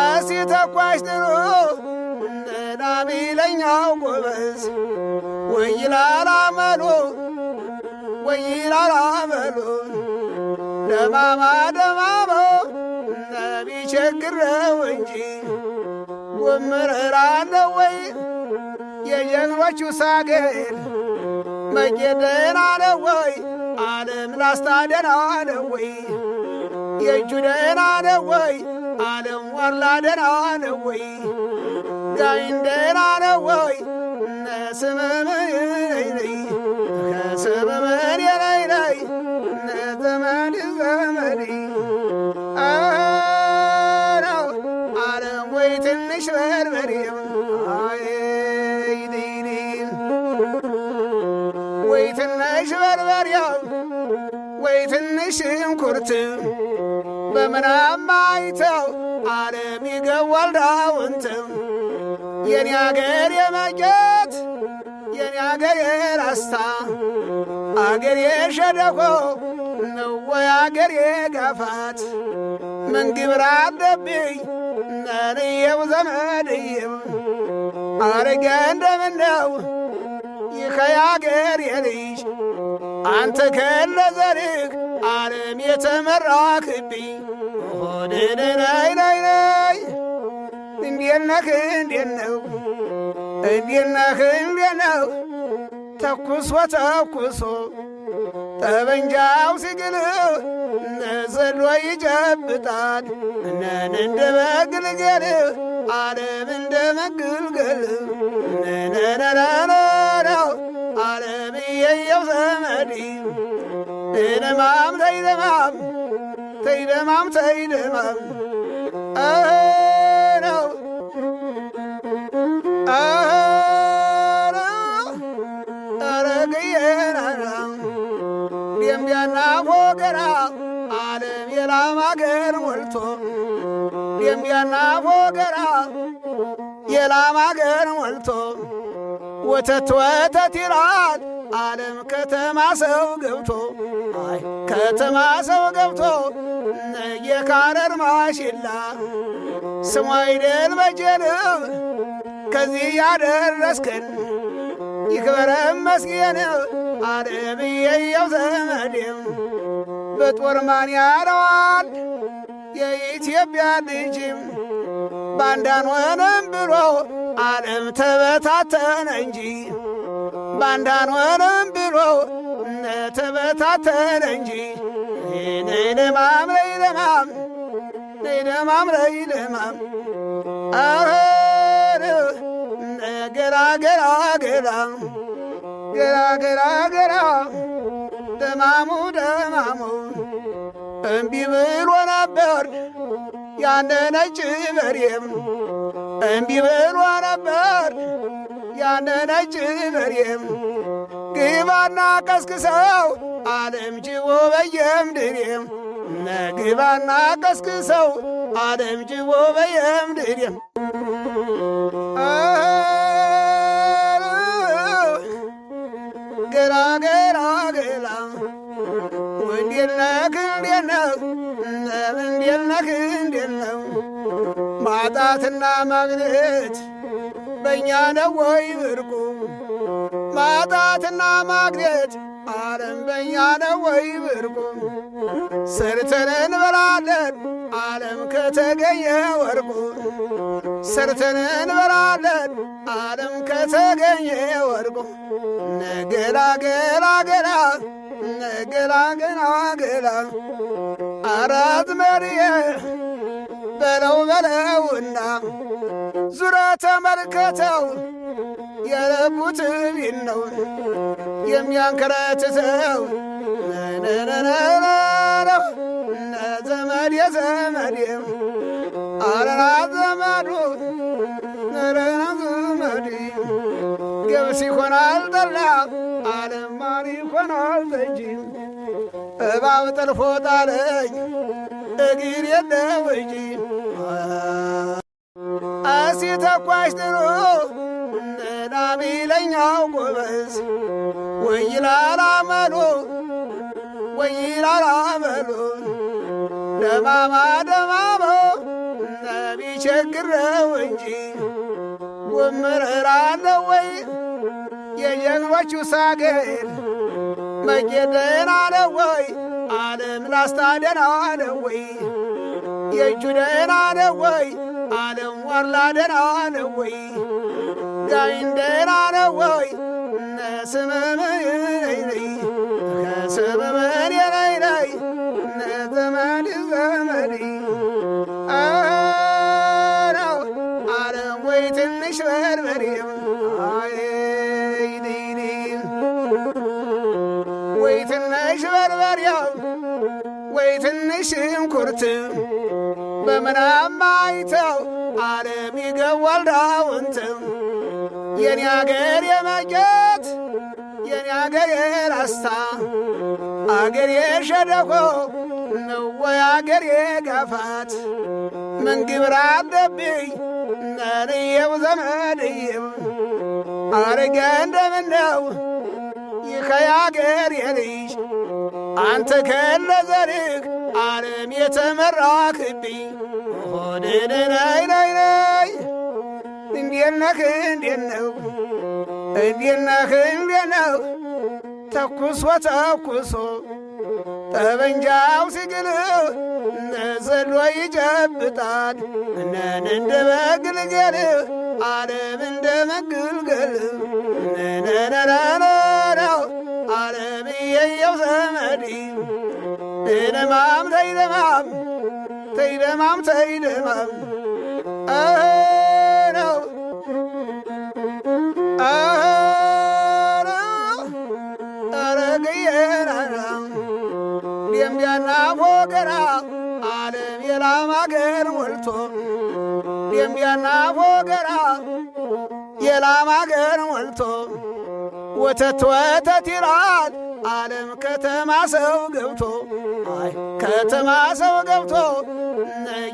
እስቲ ተኳሽ ጥሩ ናቢለኛው ጎበዝ ወይላላ መሉ ወይላላ መሉ ደማማ ደማማ ነቢቸግረው እንጂ ወምረራለ ወይ የጀግኖቹ ሳገር መቄደን አለ ወይ ዓለም ላስታደን አለ ወይ የእጁ ደህና ነው ወይ ዓለም ዋርላ ደህና ነው ወይ ጋይን ደህና ነው ወይ ነስመመን ከስመመን የላይ ነዘመድ ዘመድ ነው ዓለም ወይ ትንሽ በርበሬም ወይ ትንሽ በርበሬም ወይ ትንሽ ሽንኩርት በምናም አይተው ዓለም ይገዋል ዳውንትም የኔ አገር የመቄት የኔ አገር የራስታ አገር የሸደቆ ነው ወይ አገር የጋፋት ምን ግብር አለብኝ ነንየው ዘመድየው አረገ እንደምነው ይኸያገር የልጅ አንተ ከለ ዘርህ ዓለም የተመራክብኝ ሆድንናይናይናይ እንዴነህ እንዴት ነው እንዴነህ እንዴት ነው ተኩሶ ተኩሶ ጠበንጃው ሲግልህ ነዘሎ ይጨብጣል እነን እንደ መግልገልህ ዓለም እንደ መግልገልህ ነነነነነው ዓለም እየየው ዘመድ ተይደማም ተይደማም ተይደማም ተይደማም ነው አረገየናና ደምቢያና ፎገራ ዓለም የላም አገር ሞልቶ ደምቢያና ፎገራ የላም አገር ሞልቶ ወተት ወተት ይላል ዓለም ከተማ ሰው ገብቶ አይ ከተማ ሰው ገብቶ የካረር ማሽላ ስሙ አይደል በጀንብ ከዚህ ያደረስከን ይክበረ መስገን ዓለም እየየው ዘመዴም በጦር ማን ያለዋል የኢትዮጵያ ልጅም ባንዳን ሆነም ብሎ ዓለም ተበታተነ እንጂ ባንዳን ሆነም ብሎ ተበታተነ እንጂ ነይደማም ነይደማም ነይደማም ነይደማም ገራ ገራ ገራ ገራ ገራ ገራ ደማሙ ደማሙ እምቢ ብሎ ነበር ያነ ነጭ በሬም እምቢ ብሎ ነበር ያነ ነጭ በሬም ግባና ቀስቅሰው ዓለም ጅቦ በየምድሬም ነግባና ቀስቅሰው ዓለም ጅቦ በየምድሬም ገራ ገራ ገራ እንዴነህ እንዴት ነው እንዴነህ እንዴት ነው ማጣትና ማግኘት በእኛ ነው ወይ ብርቁ ማጣትና ማግኘት ዓለም በእኛ ነው ወይ ብርቁ ሰርተን እንበላለን ዓለም ከተገኘ ወርቁ ሰርተን እንበላለን ዓለም ከተገኘ ወርቁ ነገላ ገላ ገላ ነገላ ገላ ገላ አራት መሪዬ በለው በለውና ዙረ ተመልከተው የለቡት ቢን ነው የሚያንከረትተው ነነነነነው ዘመድ የዘመዴም አረራ ዘመዱ ነረና ዘመዴ ገብስ ይሆናል ጠላ ዓለም ማር ይሆናል ጠጅ እባብ ጠልፎ ጣለኝ እግር የለው እንጂ እስቲ ተኳሽ ጥሩ ናቢለኛው ጎበዝ ወይላላ መሉ ወይላላ መሉ ደማማ ደማማ ቢቸግረው እንጂ ጉምርራለ ወይ የጀግኖቹ ሳገር መቄደን አለ ወይ ዓለም ላስታ ደህና አለ ወይ የእጁ ደህና አለ ወይ ዓለም ዋርላ ደህና አለ ወይ ጋይን ደህና አለ ወይ ነስመመይ ከስመመን የነይነይ ነዘመድ ዘመድ ነው ዓለም ወይ ትንሽ በርበሬም ወይ ትንሽ በርበሬው ወይ ትንሽ ሽንኩርት በምናም አይተው ዓለም ይገዋል ዳውንት የኔ አገር የመቄት የኔ አገር የራስታ አገር የሸደቆ ነው ወይ አገር የጋፋት ምን ግብር አለብኝ ነንየው ዘመድየው አረገ እንደምነው ይኸያገር የልጅ አንተ ከለዘርህ ዓለም የተመራክብኝ ሆድንናይናይናይ እንዴት ነህ እንዴት ነው እንዴት ነህ እንዴት ነው ተኩሶ ተኩሶ ጠበንጃው ሲግል ነዘሎ ይጨብጣል እነን እንደ መግልገል ዓለም እንደ መግልገል ነነነነነው ዓለም የየው ዘመድ ተይደማም ተይደማም ተይደማም ተይደማም ነው አረገየናና ደምቢያና ፎገራ ዓለም የላም አገር ሞልቶ ደምቢያና ፎገራ የላም አገር ሞልቶ ወተት ወተት ይላል ዓለም ከተማ ሰው ገብቶ አይ ከተማ ሰው ገብቶ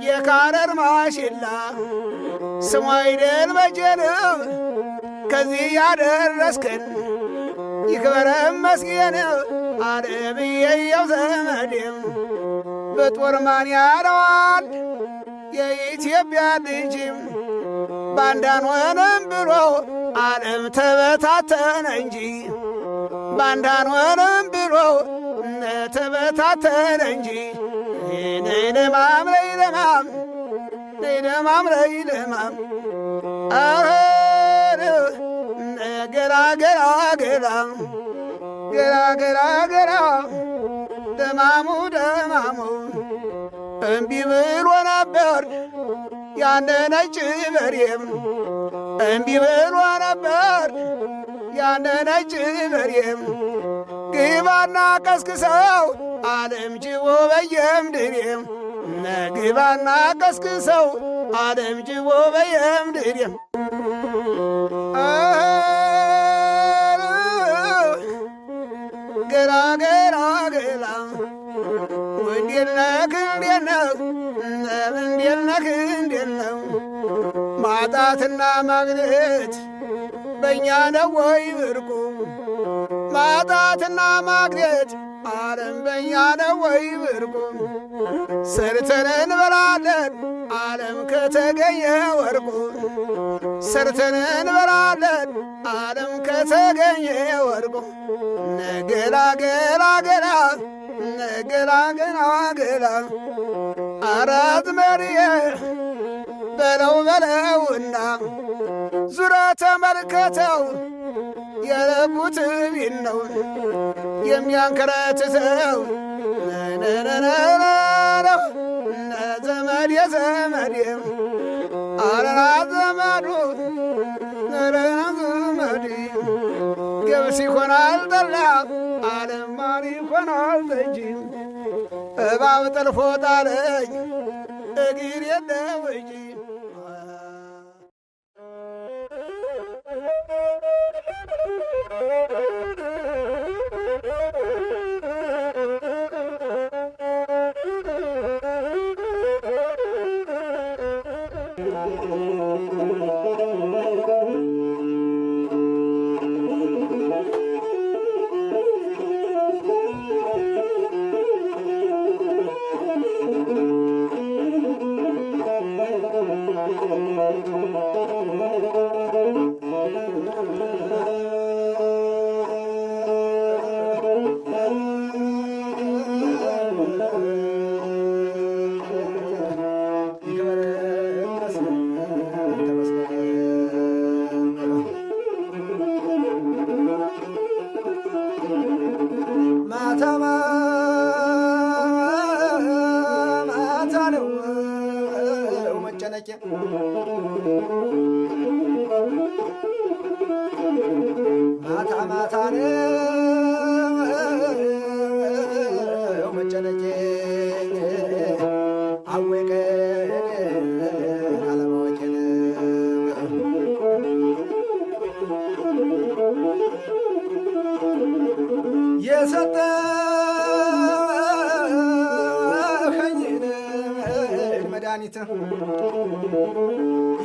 የካረር ማሽላ ስሙ አይደል መጀን ከዚህ ያደረስከን ይክበረም መስገን ዓለም የየው ዘመዴም በጦር ማን ያለዋል የኢትዮጵያ ልጅም ባንዳን ሆነም ብሎ ዓለም ተበታተነ እንጂ ባንዳን ሆነም ብሎ ተበታተነ እንጂ ነይደማም ነይደማም ነይደማም ነይደማም ገራ ገራ ገራ ገራ ገራ ገራ ደማሙ ደማሙ እምቢ ብሎ ነበር ያነ ነጭ በሬም እምቢ ብሎ ነበር ያነ ነጭ በሬም ግባና ቀስቅሰው ዓለም ጅቦ በየምድሬም ነግባና ቀስቅሰው ዓለም ጅቦ በየምድሬም ገራ ገራ ገራ እንዴት ነህ እንዴት ነህ እንዴት ነህ እንዴት ነው ማጣትና ማግኘት በእኛ ነው ወይ ብርቁ ማጣትና ማግኘት ዓለም በእኛ ነው ወይ ብርቁ ሰርተን እንበላለን ዓለም ከተገኘ ወርቁ ሰርተን እንበላለን ዓለም ከተገኘ ወርቁ ነገላ ገላ ገላ ነገላ ገላ ገላ አራት መሪዬ በለው በለውና ዙራ ተመልከተው የለቡት ቢን ነው የሚያንከረትተው ነነነነነው ዘመድ የዘመድ አረና ዘመዱ ነረና ዘመድ ገብስ ይሆናል ጠላ ዓለም ማር ይሆናል ጠጅ እባብ ጠልፎ ጣለኝ እግር የለው እንጂ ማታ ነው መጨነቄ አወቀን አለማወቄን የሰጠኸኝን መድኃኒት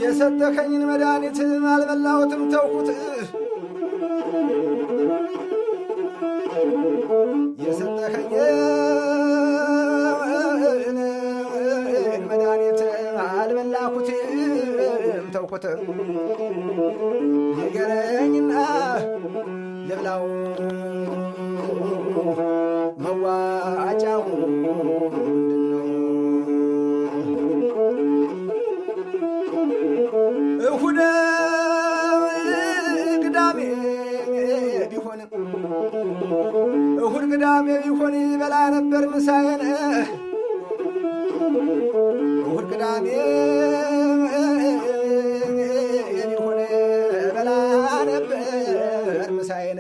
የሰጠኸኝን መድኃኒት አልበላሁትም ተውኩት የሰጠኸኝን መድኃኒት አልበላሁትም ተውኩት ንገረኝና ልብላው መዋጫው ምንድነው? እሁድ ቅዳሜ ቢሆን እሁድ ቅዳሜ ቢሆን ይበላ ነበር ምሳዬን እሁድ ቅዳሜ ቢሆን በላ ነበር ምሳዬን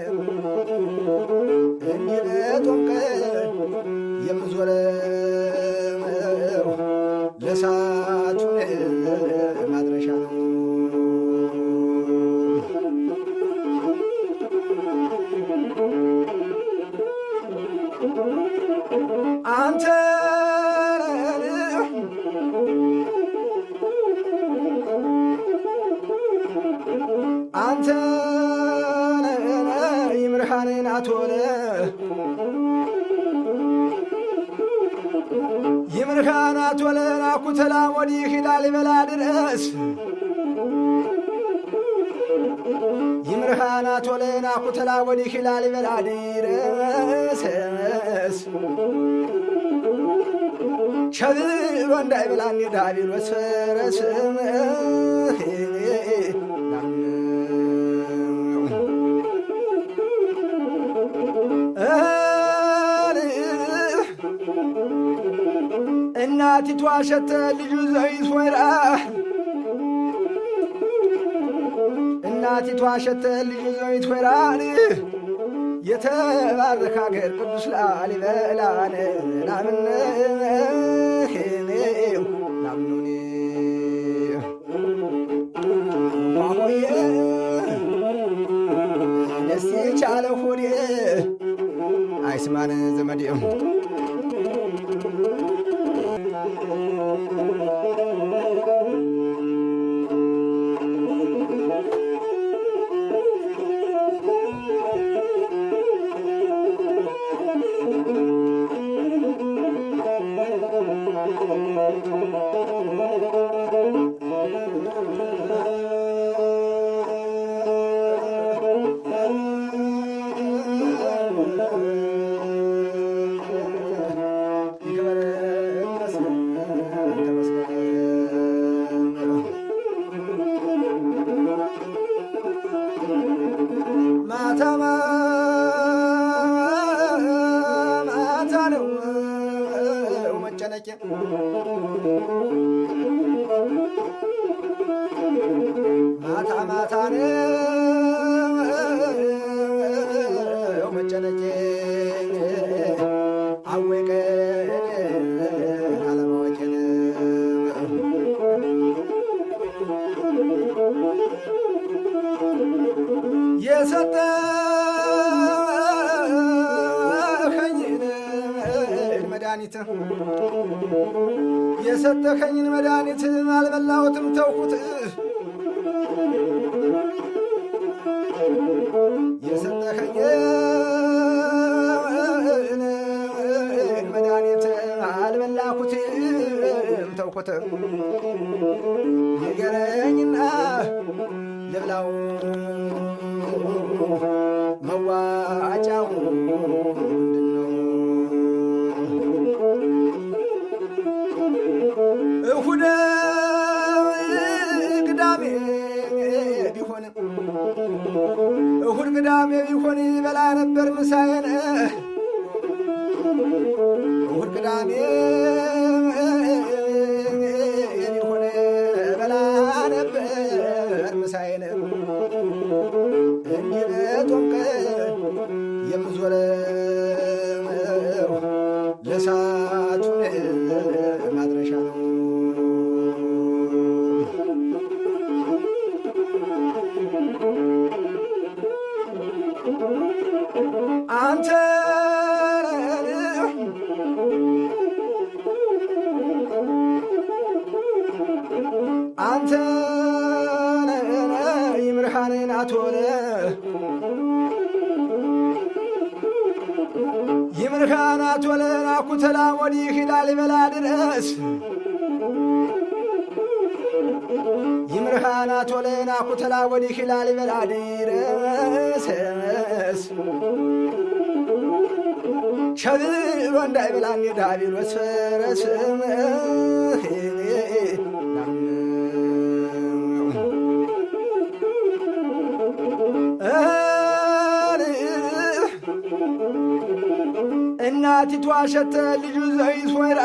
እንዲህ በጦም ቀን የምዞረው ለሳቱን ማድረሻ ነው። አንተ ይምርሃንን አትወለ ይምርሃን አትወለን አኩተላ ወዲህ ላሊበላ ድረስ ይምርሃን አትወለን አኩተላ ወዲህ ላሊበላ ድረስ ሸብሎ እንዳይበላን ዳቢሎስ ፈረስ እናቲቷ ሸተ ልጁ ዘይት ወይራ እናቲቷ ሸተ ልጁ ዘይት ወይራን የተባረከ ሀገር ቅዱስ ላሊበላን ናምኑኒ ማሞዬ ደስ የቻለ ሆዴ አይስማን ዘመዴ ማታ ነው መጨነቄ ማታ ነው መጨነቄ አወቀን አለማወቄን የሰጠኸኝን መድኃኒት የሰጠኸኝን መድኃኒት አልበላሁትም ተውኩት የሰጠኸኝን መድኃኒት አልበላሁትም ተውኩት ንገረኝና ልብላው መዋጫው ምንድነው? እሁድ ቅዳሜ ቢሆን እሁድ ቅዳሜ ቢሆን ይበላ ነበር ምሳዬን እሁድ ቅዳሜ ቢሆን በላ ነበር ምሳዬን እንዲህ በጦም ቀን የምዞረው ለሳቱን ማድረሻ ነው። አንተ አንተ ይምርሃንን አትሆነ ይምርሃን አትወለን አኩተላ ወዲህ ላሊበላ ድረስ ይምርሃን አትወለን አኩተላ ወዲህ ላሊበላ ድረስ ሸብሎ እንዳይበላን የዳቢሎስ ፈረስ እናቲቷ ሸተ ልጁ ዘይት ወይራ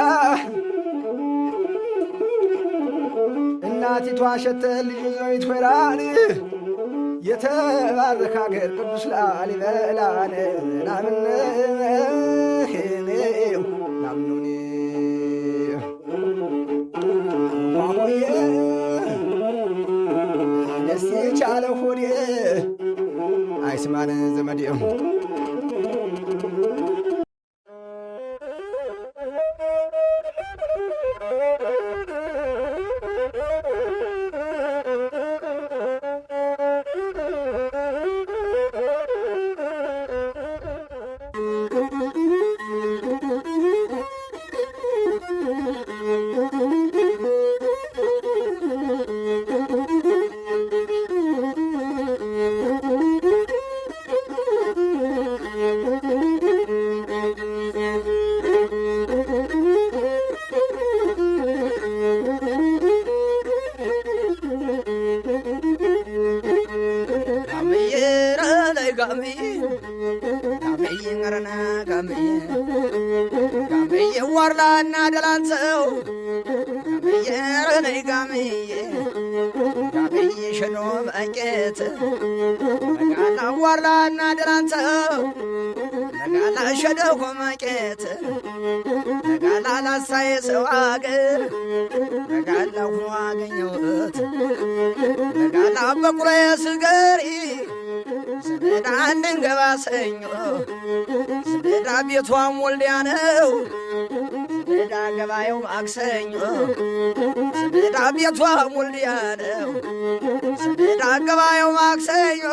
እናቲቷ ሸተ ልጁ ዘይት ወይራን የተባረከ አገር ቅዱስ ላሊበላን ናምኑኒ ማሞዬ ደስ የቻለ ሆዴ አይስማን ዘመዴ ጋምዬ ዋርላና ደላንተው ጋምዬ ሸኖ መቄት መጋላ ዋርላና ደላንተው መጋላ ሸደኮ መቄት መጋላ ላሳየ ሰው አገር መጋላ ሁኖ አገኘሁት መጋላ በቁሬ ስገሪ ስሜዳ እንድንገባ ሰኞ ስሜዳ ቤቷም ወልዲያ ነው ስሜዳ ገባየው ማክሰኞ ስሜዳ ቤቷም ወልዲያ ነው ስሜዳ ገባየው ማክሰኞ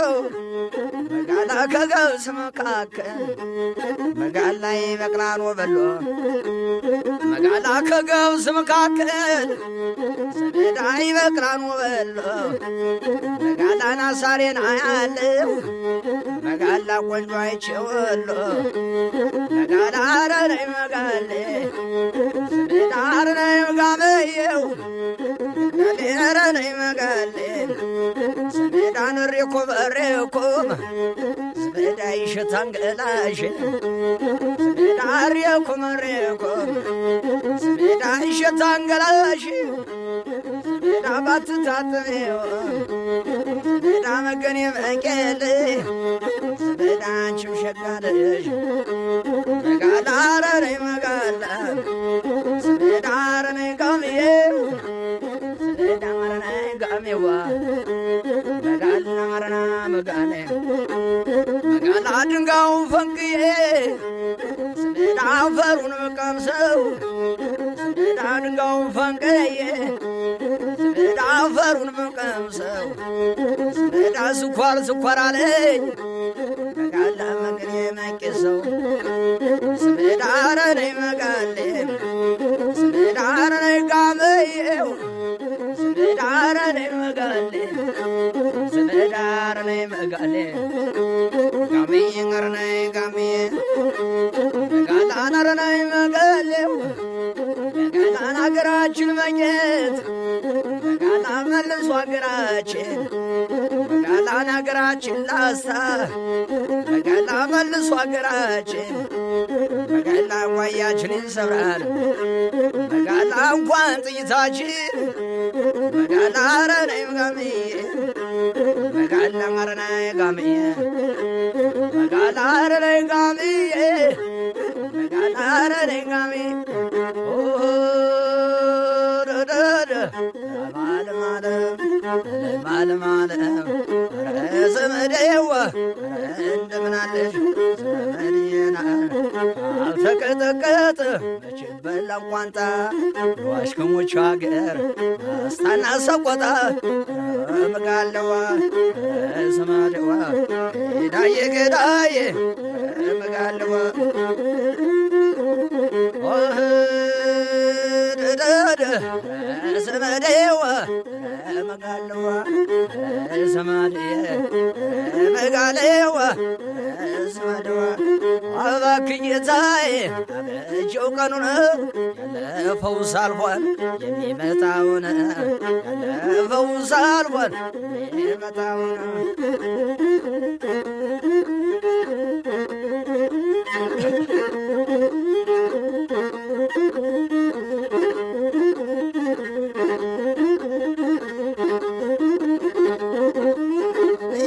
መጋላ ከገብስ መካከል መጋላ ይበቅላል ወበሎ መጋላ ከገብስ መካከል ስሜዳ ይበቅላል ወበሎ መጋላ ናሳሬን አያለው መጋላ ቆንጆ አይቼወሎ መጋላ አረነይ መጋሌ ስሜዳ አረነይ መጋመየው አረነይ መጋሌ ስሜዳ ንሬኮ በሬኮም ስሜዳ ይሸታን ገላሽ ስሜዳ ሬኮ መሬኮም ስሜዳ ይሸታን ገላሽ ስሜዳ ባትታጥሜው ስሜዳ መገኔ መንቄል ስሜዳ አንቺም ሸጋለሽ መጋላ አረነይ መጋላ ስሜዳ አረነይ ጋምዬ ስሜዳ አረነይ ጋሜዋ መጋላ አረና መጋሌ መጋላ ድንጋው ፈንቅዬ ስሜዳ አፈሩን መቀምሰው ስሜዳ ድንጋው ፈንቅዬ ስሜዳ አፈሩን መቀምሰው ስሜዳ ስኳር አለኝ መጋላ መገኔ መንቄሰው ስሜዳ አረነይ መጋሌ ስሜዳ አረነይ ጋመየው ስሜዳ አረነይ መጋሌ ስሜዳ አረነይ መጋሌ ጋሜዬ አረነይ ጋሜዬ መጋላ አረነይ መጋሌው መጋላ አገራችን መኘት መጋላ መልሶ አገራችን መጋላ አገራችን ላሳ መጋላ መልሶ አገራችን መጋላ ጓያችን ይሰብራል መጋላ እንኳን ጥይታችን መጋላ አረነይ ጋምዬ መጋላ አረነይ ጋምዬ መጋላ ዘመዴዋ እንደምን አለሽ ዘመዴና አልተቀጠቀጠ መች በላም ቋንጣ ዋሽከሞች አገር አስታና ሰቆጣ መጋለዋ ዘመዴዋ ዳዬ ገዳዬ መጋለዋ ዘመዴዋ መጋለዋ ዘመዴ መጋለዋ ዘመዴዋ እባክህ ጌታዬ አበጀው ቀኑን ያለፈው ሳልፏል የሚመጣውን ያለፈው ሳልፏል የሚመጣውን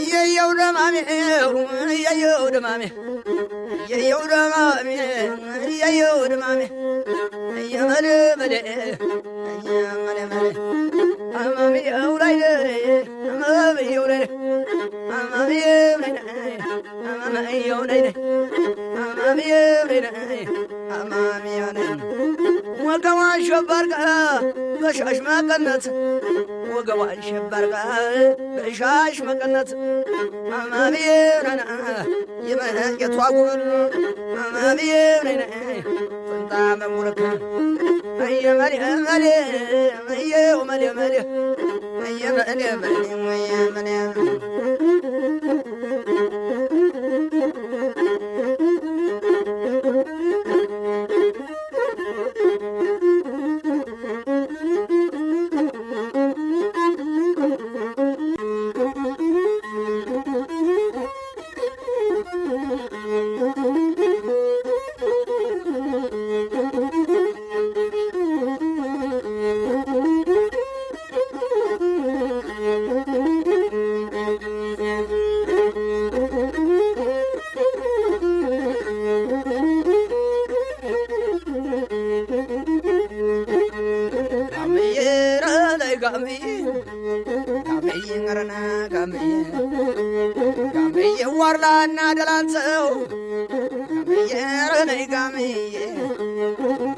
የየው ደማሜ የየው ደማሜ የየው ደማሜ የመለ መለ የመለ መለ አማሚ አውላይ አማሚ አውላይ አማሚ አውላይ አማሚ አውላይ አማሚ አውላይ አማሚ አውላይ ወገቧን ሸባርቃ በሻሽ መቀነት ወገቧን ሸባርቃ በሻሽ መቀነት አማቢየውነና የመነቄቷ ጉብል አማቢየውነና ፍንጣ መሙረክ አየመሌ መሌ አየው መሌ መሌ አየመሌ መሌ አየመሌ ጋምዬ ዋርላና ደላንሰው ጋምዬ ረነይ ጋምዬ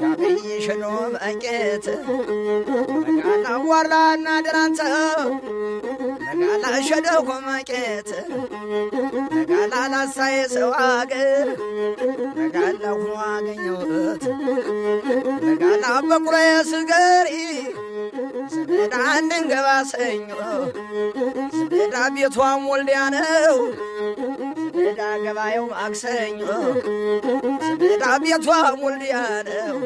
ጋምዬ ሸኖ መቄት መጋላ ዋርላና ደላንሰው መጋላ ሸደኮ መቄት መጋላ ላሳየ ሰው አገር መጋላ ሁኖ አገኘሁት መጋላ በቁሬ ስገሪ ዘመዳ እንድንገባ ሰኞ ዘመዳ ቤቷም ወልዲያ ነው ዘመዳ ገባየው ማክሰኞ ዘመዳ ቤቷም ወልዲያ ነው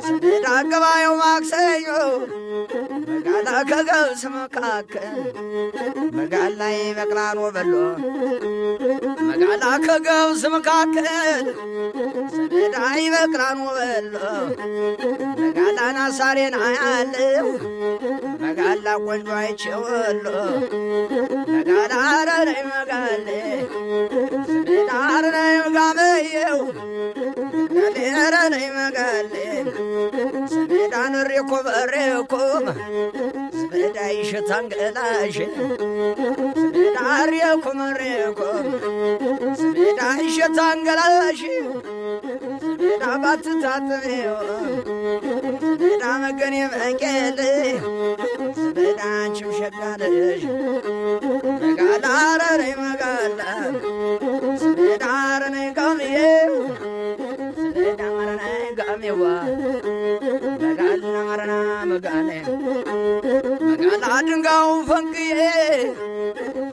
ዘመዳ ገባየው ማክሰኞ መጋላ ከገብስ መካከል መጋላ ይበቅላል ወበሎ መጋላ ከገብስ መካከል ዘመዳ ይበቅላል ወበሎ መጋላን አሳሬን አያለው መጋላ ቆንጆ አይቼወሎ መጋላ አረነይ መጋሌ ዘመዳ አረነይ መጋመየው መጋሌ አረነይ መጋሌ ዘመዳ ንሬኮ በሬኮ ዘመዳ ይሸታን ገላሽ ዘመዳ አሬኮ መሬኮ ዘመዳ ይሸታን ገላሽ ዘመዳ ባትታጥሜው ዘመዳ መገኔ መንቄል ዘመዳ አንቺም ሸጋለሽ መጋላ አረነይ መጋላ ዘመዳ አረነይ ጋምዬ ዘመዳ አረነይ ጋሜዋ መጋላ አረና መጋሌ መጋላ ድንጋዩን ፈንቅዬ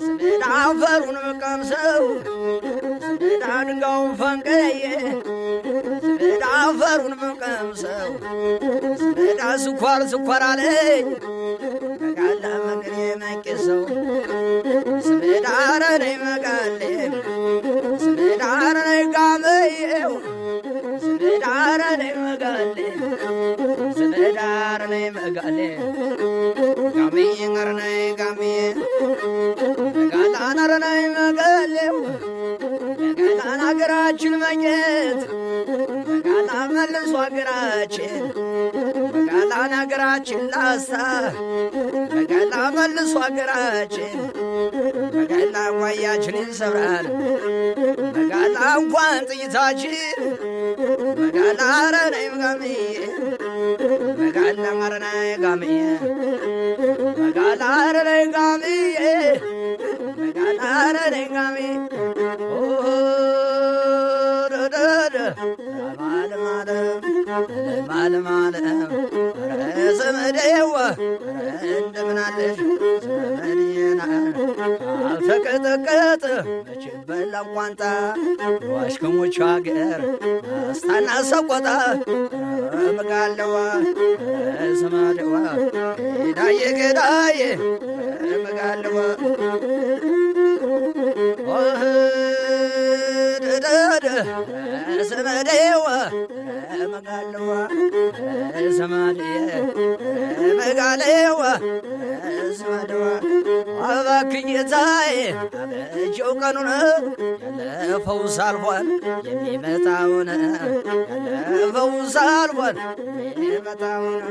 ዘመዳ አፈሩን መቀምሰው ዘመዳ ድንጋዩን ፈንቅዬ ዘመዳ አፈሩን መቀምሰው ዘመዳ ስኳር ስኳር አለኝ መጋላ መገኔ መንቄሰው ዘመዳ አረነይ መጋሌ ዘመዳ አረነይ ጋመየው ዘመዳ አረነይ መጋሌ ዘመዳ አረነይ መጋሌ ጋምዬ አረነይ ጋምዬ መጋላ አረነይ መጋሌው መጋላ መጋላን አገራችን መቄት መጋላ መልሶ አገራችን መጋላን አገራችን ላሳ መጋላ መልሶ አገራችን መጋላ ጓያችን ይሰብራል መጋላ እንኳን ጥይታችን መጋላ ረነይ ጋምዬ መጋላ ረነይ ጋምዬ መጋላ ረነይ ጋምዬ መጋላ ረነይ ጋምዬ ዘመዴዋ እንደምን አለሽ ዘመዴና አልተቀጠቀጠ መቼ በላ ቋንጣ ዋሽከሞቹ አገር አስታና ሰቆጣ መጋለዋ ዘመዴዋ ዳዬ ገዳዬ መጋለዋ ዘመዴዋ መጋለዋ ዘመዴ መጋለዋ ዘመዴዋ አባክኝታዬ አበጀው ቀኑን ያለፈው ሳልፏል የሚመጣውን ያለፈው ሳልፏል የሚመጣውን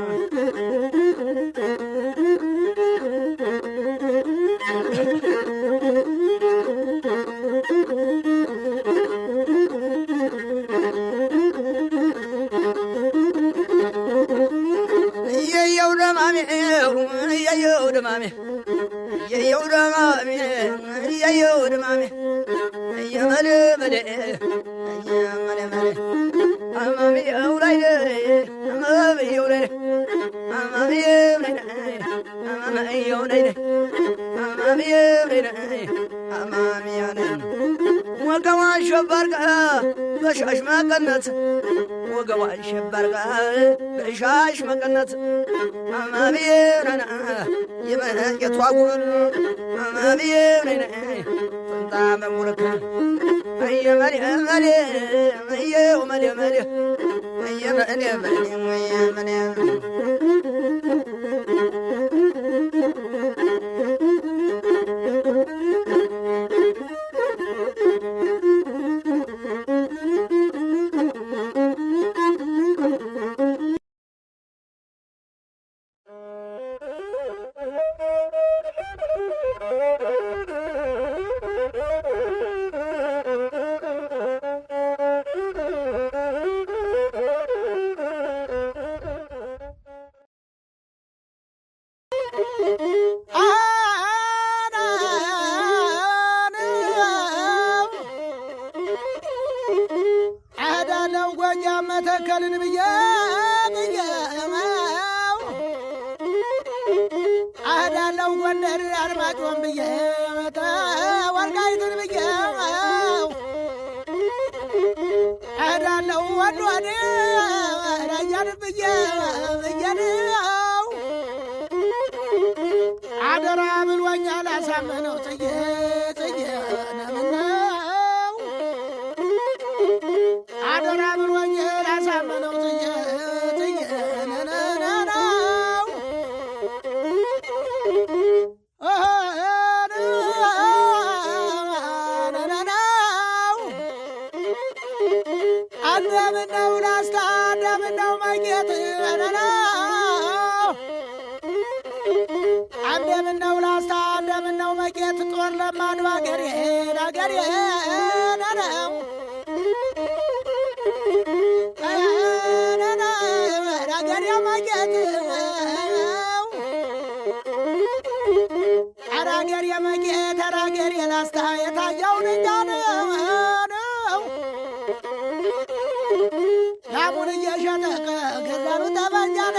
ወገቧን ሸበርቃ በሻሽ መቀነት ወገቧን ሸበርቃ በሻሽ መቀነት አማቢረና የመንቄቷ ጉብል አማቢረና ጥንጣ መሙልክ አየመሪ መሪ አየው መሪ መሪ አየመሪ መሪ አየመሪ መተከልን ብዬ አዳለው ጎንደር አርማጭሆን ብዬ ወልቃይትን ብዬ አዳለው ወሎ ራያን ብዬ አደራ ብሎኛል አሳመነው ጽጌ ነምነው አደራ ብሎኛል አሳመነው ጽጌ ነነነው እንደምነው ላስታ እንደምነው ማጌጥ ነነነው እንደምነው ላስታ እንደምነው መቄት ጦር ለማን ባገሬ ናገሬ ነነው ናገሬ መቄት አራገሬ መቄት አራገሬ ላስታ የታየውን እንጃ ነው ላሙን እየሸጠቀ ገዛሉ ተበንጃነ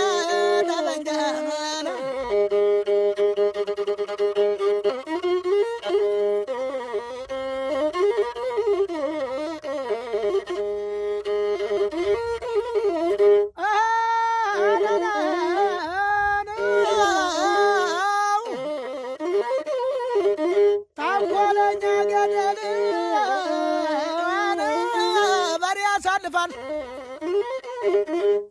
ታንኮለኛ ገደል በሬ ያሳልፋል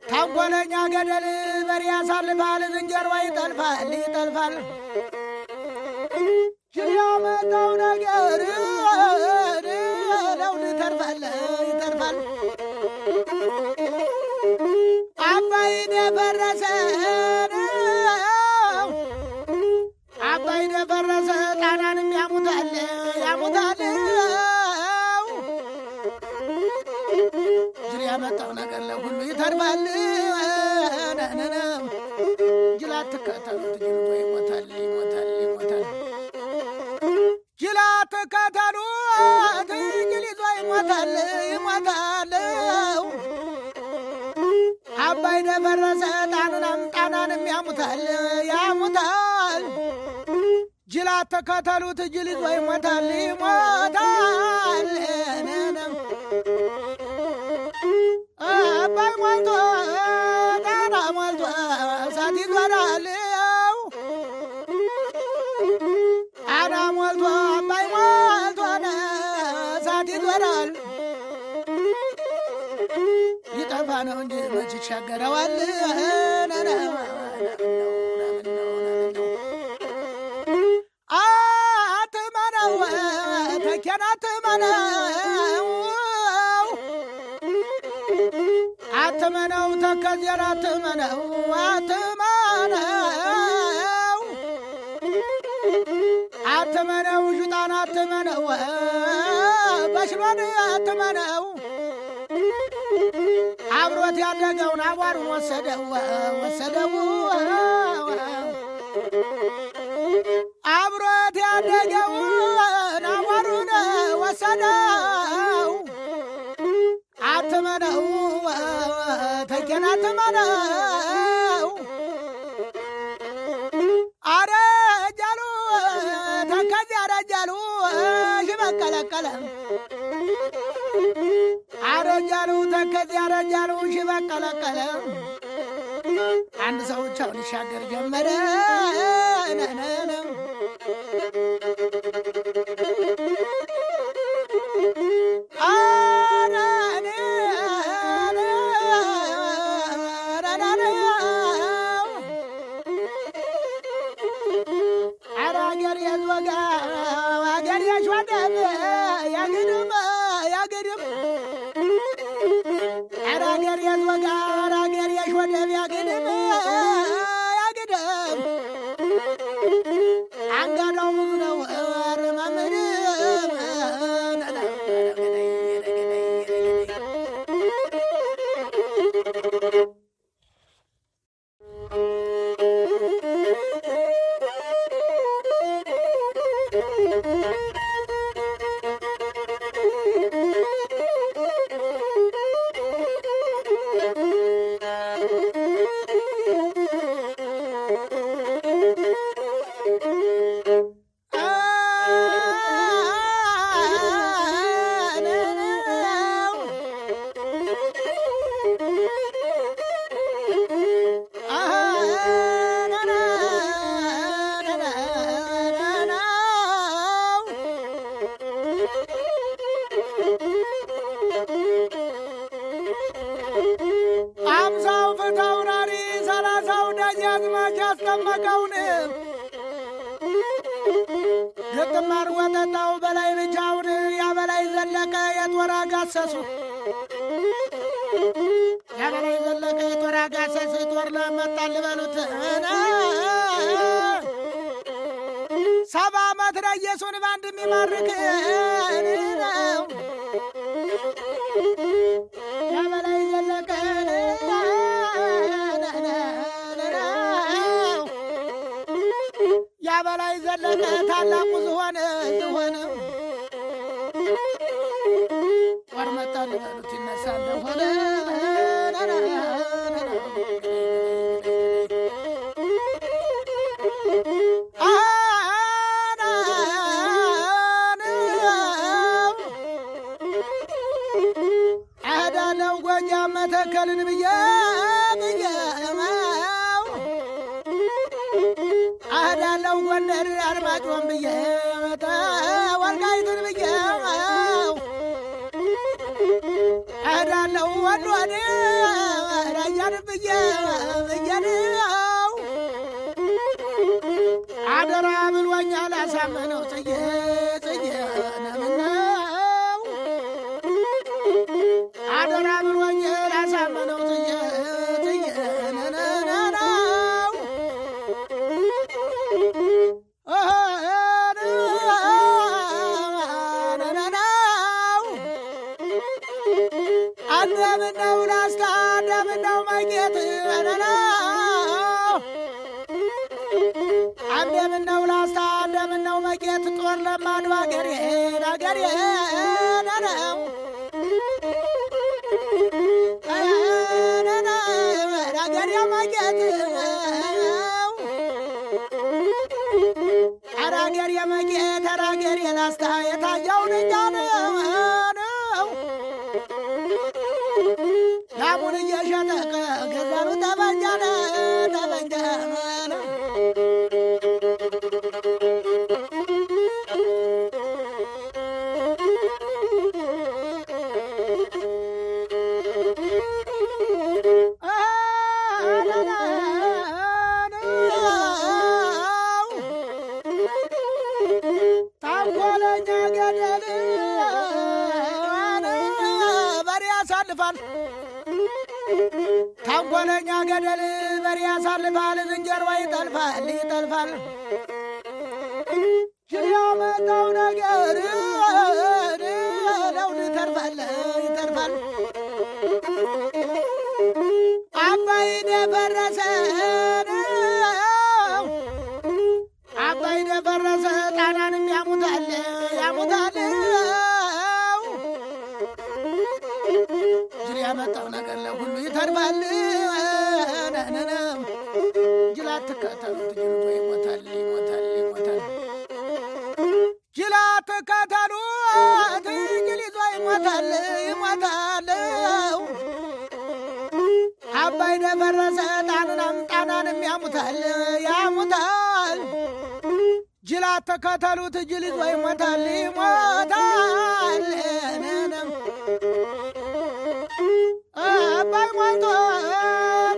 ታንኮለኛ ገደል በሬ ያሳልፋል ዝንጀሮ ይጠልፋል ያመጣው ነገር ለውድ ተርፋ አባይ ደፈረሰ አባይ ደፈረሰ ጣናንም ያሙታል ያሙታል ጅል ያመጣው ነገር ለሁሉ ይተርፋል ጅል አትከተሉት ጅል ይሞታል ይሞታል ይሞታል ጅል አትከተሉት ጅል ይዞ ይሞታል ይሞታል አባይ ደፈረሰ ጣናንም ያሙታል ያሙታል ጅል አትከተሉት ጅል ይዞ ይሞታል ይሞታል አባይ ሞልቶ ጣና ሞልቶ እሳት ይዞራል ጣና ሞልቶ አባይ ሞልቶ እሳት ይዞራል ይጠፋ ነው እንጂ መች ይሻገረዋል አትመነው ተኬን አትመነው ተከዜን አትመነው አትመነው ዥጣን አትመነው በሽሎን አትመነው አብሮት ያደገውን አቧሩን ወሰደው አብሮት ያደገውን አቧሩን ወሰደው አትመነው ተኬን አትመነው አረጃሉ ተከዜ አረጃሉ ሽበቀለቀለ አረጃሉ ተከዜ አረጃሉ ሽበቀለቀለ አንድ ሰው ብቻውን ይሻገር ጀመረ አምሳው ፍታውራሪ ሰላሳው ደጃዝማች ያስቀመቀውን ግጥማር ወጠጣው በላይ ብቻውን ያበላይ ዘለቀ የጦር አጋሰሱ ያበላይ ዘለቀ የጦር አጋሰሱ ጦር ለመጣል በሉት 70 ዓመት ረየሱን ባንድ የሚማርክ ያበላይ ዘለቀ ያበላይ ዘለቀ ታላቁ ዝሆን ጦር መጣል በሉት ይነሳል ሆነ መተከልን ብዬ አህዳለው ጎንደር አርማጭሆን ብዬ ወልቃይትን ብዬ አህዳለው ወሎን ራያን ብዬ አደራ ብሎኛል አሳመነው ጽጌ ነምነው አደራ ብሎኛል እንደምነው ላስታ እንደምነው መቄት እንደምነው ላስታ እንደምነው መቄት ጦር ለማዱ አገሬን አገሬን ነው አገሬ መቄት አራገሬ መቄት አራገሬ ላስታ የታየውን እኛ ነው ላሙን እየሸጠቀ ገዛሉ ጠበንጃነ ጠበንጃነ ታንኮለኛ ገደል በሬ ያሳልፋል ታንኮለኛ ገደል በሬ ያሳልፋል ዝንጀሮ ይጠልፋል ይጠልፋል ያመጣው ነገር ለውን ይተርፋል ይተርፋል አባይ ደፈረሰ አባይ ደፈረሰ ጣናንም ያሙታል ያሙታል ጅል ያመጣው ነገር ለሁሉ ይተርፋል ጅል አትከተሉት ጅልቶ ይሞታል ይሞታል ይሞታል ጅል አትከተሉት ጅል ይዞ ይሞታል ይሞታል አባይ ደፈረሰ ጣናንም ያሙታል ያሙታል ጅል አትከተሉት ጅል ይዞ ይሞታል ይሞታል አባይ ሞልቶ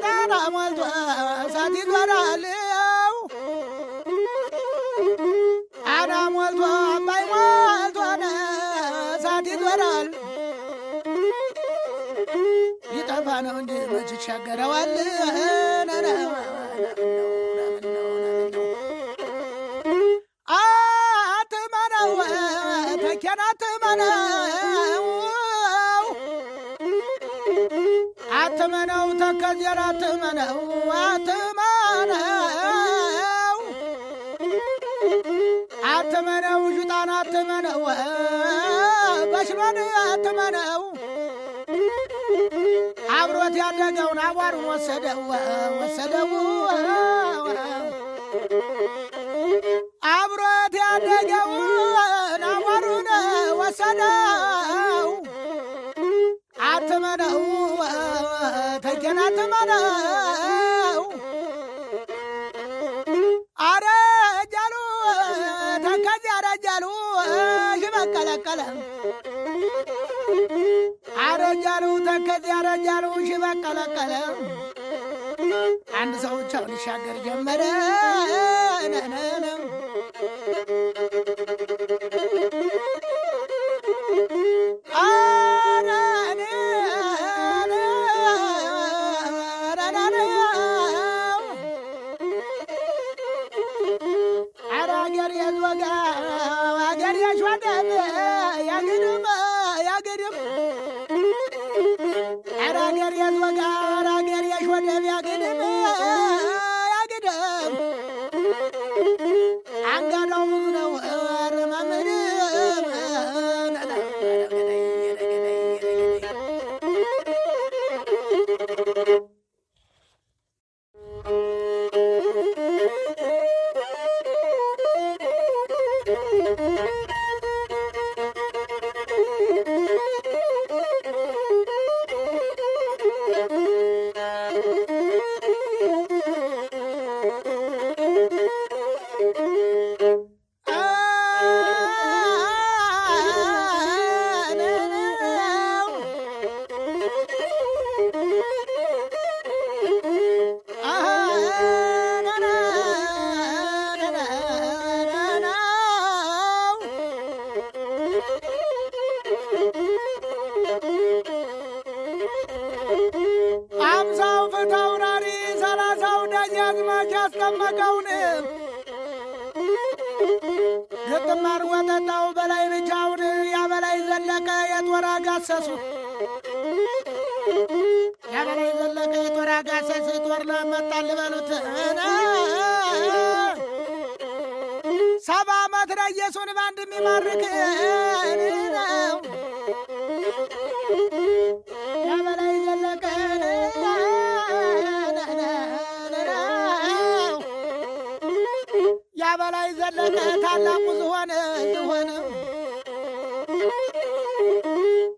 ጣና ሞልቶ እሳት ይዞራል ጣና ሞልቶ አባይ ሞልቶ እሳት ይዞራል ሊጠፋ ነው እንጂ መች ይሻገረዋል አትመነው ተኬን አትመነው ተከዜን አትመነው አትመነው ጁጣን አትመነው በሽሎን አትመነው አብሮት ያደገውን አቧሩን ወሰደው ወሰደው አብሮት ያደገውን አቧሩን ወሰደው አትመነው ተኬን አትመነው አረጃሉ ተከዜ አረጃሉ ሽበቀለቀለ አረጃሉ ተከዜ አረጃሉ ሽበቀለቀለ አንድ ሰው ብቻውን ይሻገር ጀመረ አራገር የዝወጋ አገር የሽወደብ ያግድም ያግድም አራገር የዝወጋ አራገር የሽወደብ ያግድም ያግድም አንጋዳው ብዙ ነው አረማመድም አምሳው ፍታውራሪ ሰላሳው ደጃዝማች ያስቀመቀውን ግጥም አድርጎ ጠጣው በላይ ብቻውን ያበላይ ዘለቀ የጦር አጋሰሱ ያበላይ ዘለቀ የጦር አጋሰስ ጦር ለመጣል በሉት 70 ዓመት ላይ ኢየሱስን ባንድ የሚማርክ ነው ያበላይ ዘለቀ ያበላይ ዘለቀ ታላቁ ዝሆን እንደሆነ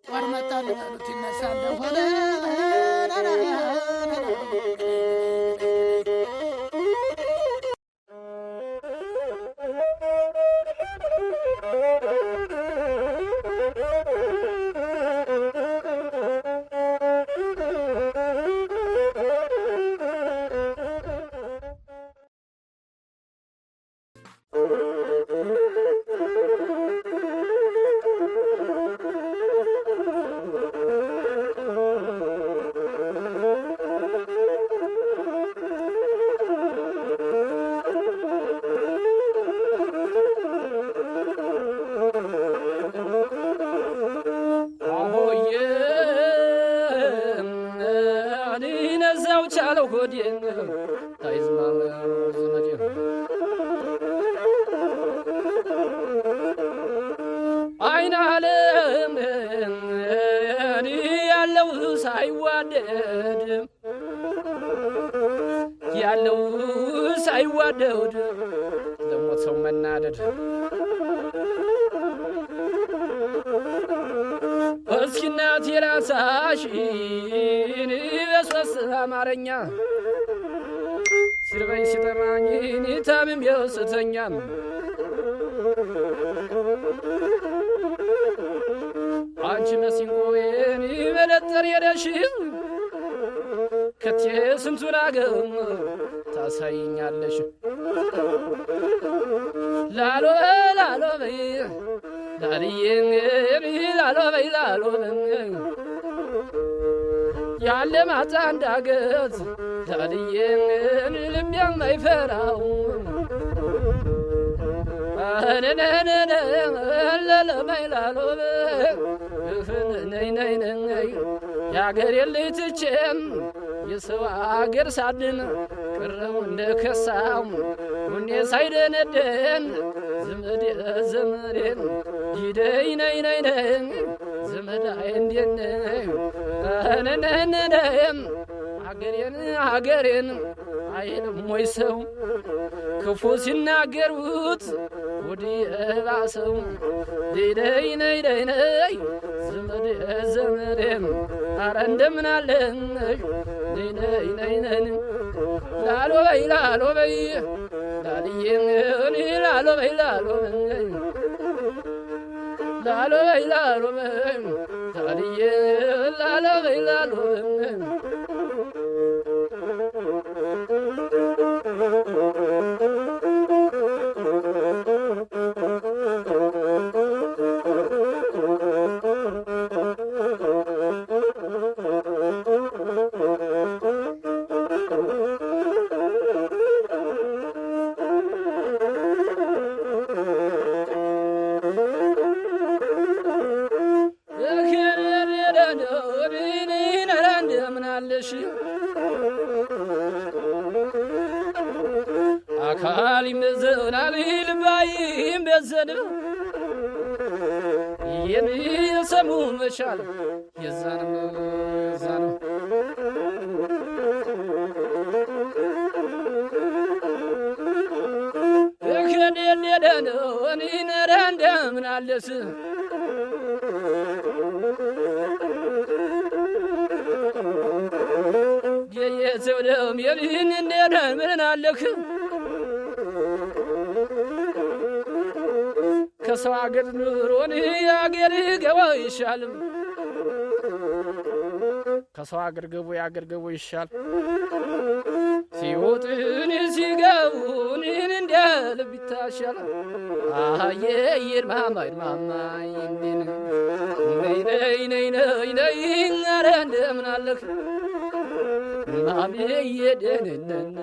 ጦር መጣል በሉት ይነሳ እንደሆነ ቻለው ሆዴን ታይዝማም ዘመዴ አይን ዓለም ያለው ሳይዋደድ ያለው ሳይዋደድ ለሞት ሰው መናደድ እስኪ እናቴ ላንሳሽን በሶስት አማርኛ ሲርበኝ ሲጠማኝ ታምሜ ስተኛ አንቺ መሲንቆዬን መለጠር የለሽ ከቴ ስንቱን አገም ታሳይኛለሽ ላሎ ላሎ በይ ላልዬን ላሎ በይ ላሎ ያለ ማታ እንዳገት ላልዬን ልብ የማይፈራው ነነነነ ለለማይ ላሎ ነይ ነይ ነይ የአገሬን ልጅ ትቼም የሰው አገር ሳድን ቅረው እንደ ከሳው ሁኔ ሳይደነደን ዘመዴ ዘመዴን ይደይ ነይ ነይ ነይ ዘመዳይ እንዴት ነይ ነነነነ አገሬን አገሬን አይልም ወይ ሰው ክፉ ሲናገሩት ወዲህ ባሰው ነይ ነይ ነይ ነይ ዘመዴ ዘመዴም አረ እንደምን አለን ነይ ነይ ነይ ነይ ላሎ በይ ላልዬን ላሎ በይ ላሎ በይ ላልዬን ላሎ በይ ላሎ አካል ይመዘናል ልባይ ይመዘን የሚሰሙ መቻል የዛንም ዛንም እከደለደነው እኔነረ እንደምን አለስ የየሰው ደም የልህን እንደምን አለክ ከሰው አገር ኑሮን የአገር ገባ ይሻልም ከሰው አገር ገቡ የአገር ገቡ ይሻል ሲወጡን ሲገቡን እንደ ልብ ይታሻል አየ ይርማማ ይንዲን ነይ ነይ ነይ ነይ ኧረ እንደምን አለክ ማሜ የደነነነ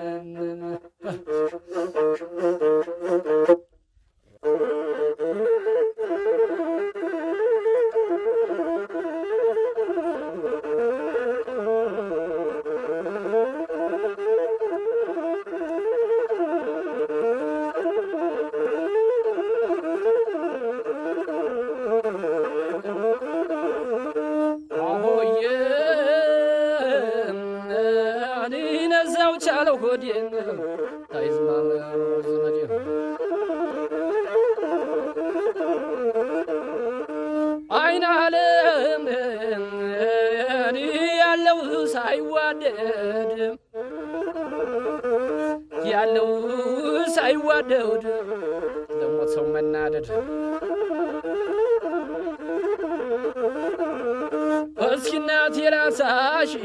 ዘመዴን ታይዝማም ዘመዴን አይን ዓለም ያለው ሳይዋደድ ያለው ሳይዋደድ ለሞት ሰው መናደድ እስኪ እናቴ ላንሳሽን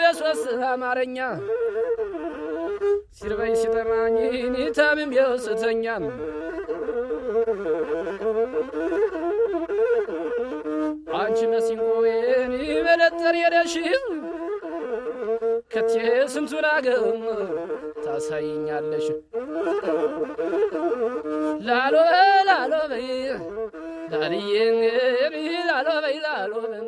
በሶስት አማርኛ ሲርበኝ ሲጠማኝ ታምሜው ስተኛ አንቺ መሲንቆዬን መለጠር የለሽ ከቴ ስንቱን አገም ታሳይኛለሽ ላሎ ላሎ በይ ላልዬን ላሎ በይ ላሎ በይ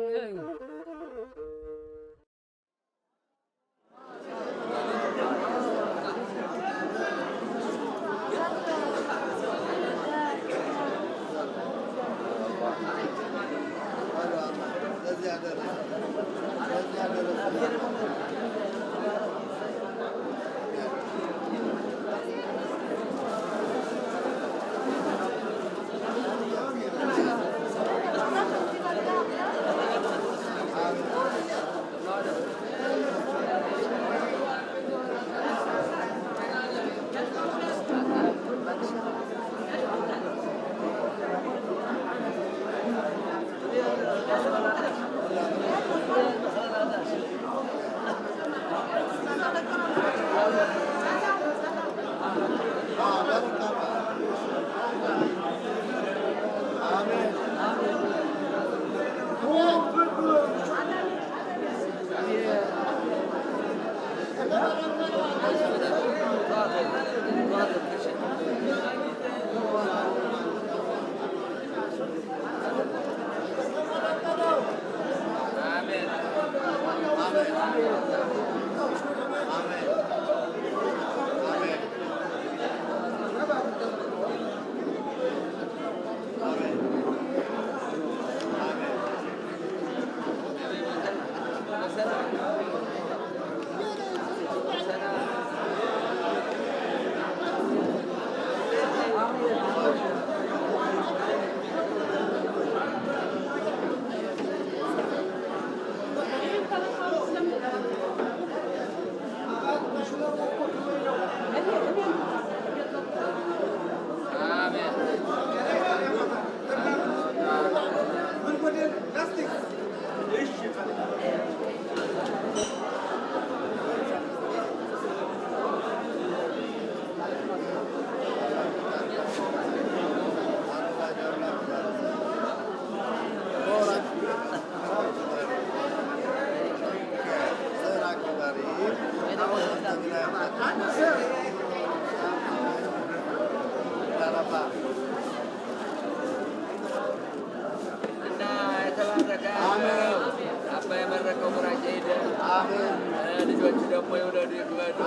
ልጆች ደግሞ የወለዱ ይክበዱ።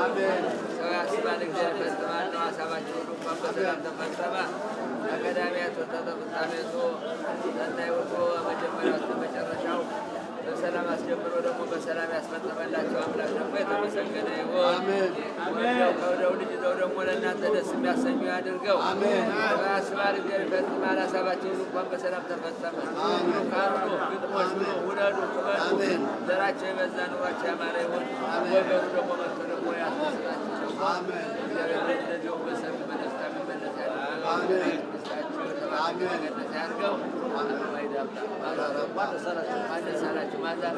ሰው ያስባል እግዚአብሔር ፈጽማል ነው። ሀሳባቸው ሁሉ እንኳን በሰላም ተፈጸመ። አቀዳሚያት ወጣተ ፍጻሜቱ ሰናይ ወቶ መጀመሪያ እስከ መጨረሻው በሰላም አስጀምሮ ደግሞ በሰላም ያስፈጸመላቸው አምላክ ደግሞ የተመሰገነ ይሁን። ወዲያው ከወዲያው ልጅ ይዘው ደግሞ ለእናንተ ደስ የሚያሰኙ ያድርገው። ያስባል እግዚአብሔር ፈጽማል። ሀሳባቸው ሁሉ እንኳን በሰላም ተፈጸመ። ካርኑ ግጥሞች ብሎ ውለዱ ክበዱ። ዘራቸው የበዛ ኑሯቸው ያማረ ይሁን። ወገኑ ደግሞ መጥቶ ደግሞ ያስደስታቸው። እግዚአብሔር እንደዚሁ በሰፊ በደስታ የሚመለስ ያድርገው። ገነት ያድርገው። ማነሳላችሁ ማዛር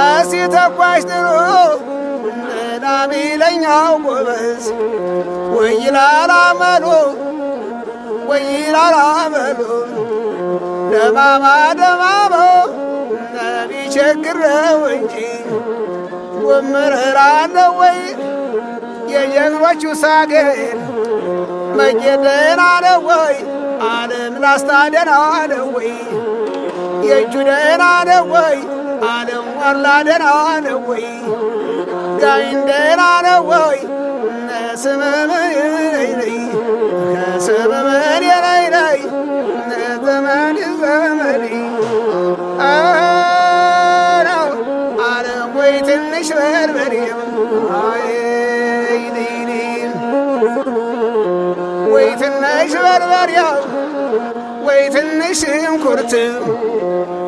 አሲ ተኳሽ ጥሩ ዳቢለኛው ጎበዝ ወይላላ መሎ ወይላላ መሎ ደማማ ደማማ ቢቸግረው እንጂ ወምረራ ነው ወይ የጀግኖቹ ሳገር መጌደና ነው ወይ ዓለም ላስታደና ነው ወይ የእጁ ደና ነው ወይ ዓለም ዋርላ ደህና ነው ወይ ጋይን ደህና ነው ወይ ነስመመይ ከሰበመን የላይ ነዘመን ዘመሪ ዓለም ወይ ትንሽ በርበሬም ወይ ትንሽ በርበሬው ወይ ትንሽ ሽንኩርት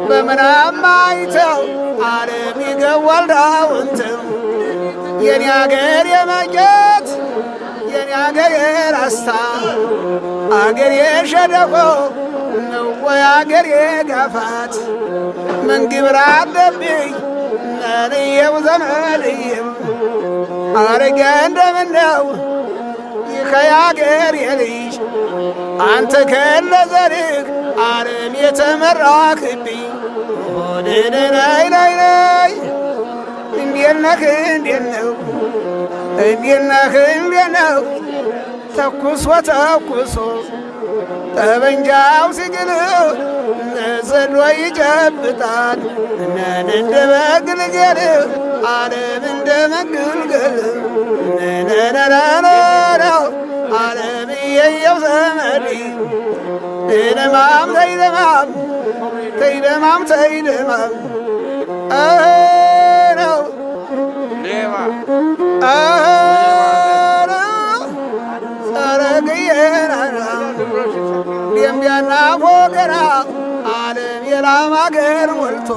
በምናም አይተው ዓለም ይገዋል ዳውንት የኔ አገር የመቄት የኔ አገር የራስታ አገር የሸለቆ ነው ወይ አገር የጋፋት ምን ግብር አለብኝ ነንየው ዘመድየው አረገ እንደምነው ከያገር የልጅ አንተ ከነዘርህ ዓለም የተመራክብኝ ሆድንናይናይናይ እንዴት ነህ እንዴት ነው እንዴት ነህ እንዴት ነው ተኩሶ ተኩሶ ጠበንጃው ሲግል ዘሎ ይጨብጣል እነን እንደ መግልገል ዓለም እንደ መግልገል ነነነነነው ዓለም እየየው ዘመድ ተይደማም ተይደማም ተይደማም ተይደማም ነው ሌባ ደምቢያና ፎገራ ዓለም የላም አገር ሞልቶ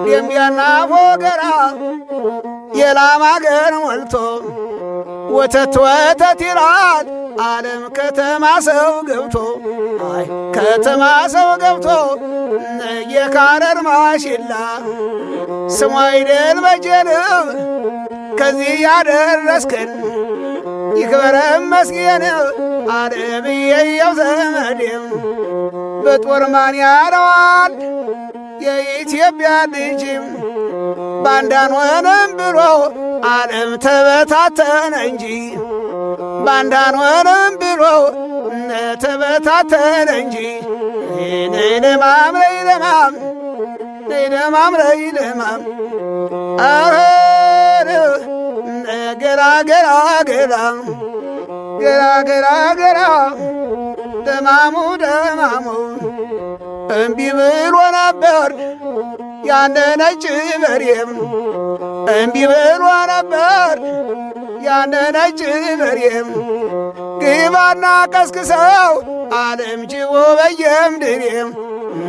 ደምቢያና ፎገራ የላም አገር ሞልቶ ወተት ወተት ይላል ዓለም ከተማ ሰው ገብቶ አይ ከተማ ሰው ገብቶ የካረር ማሽላ ስሙ አይደል በጀንብ ከዚህ ያደረስከን ይክበረም መስገን ዓለም እየየው ዘመዴም በጦር ማን ያለዋል የኢትዮጵያ ልጅም ባንዳን ሆነም ብሎ ዓለም ተበታተነ እንጂ ባንዳን ሆነም ብሎ ተበታተነ እንጂ ነይለማም ነይለማም ነይለማም ነይለማም ገራ ገራ ገራ ገራ ገራ ገራ ደማሙ ደማሙ እምቢ ብሎ ነበር ያነ ነጭ በሬም እምቢ ብሎ ነበር ያነ ነጭ በሬም ግባና ቀስቅሰው ዓለም ጅቦ በየምድሬም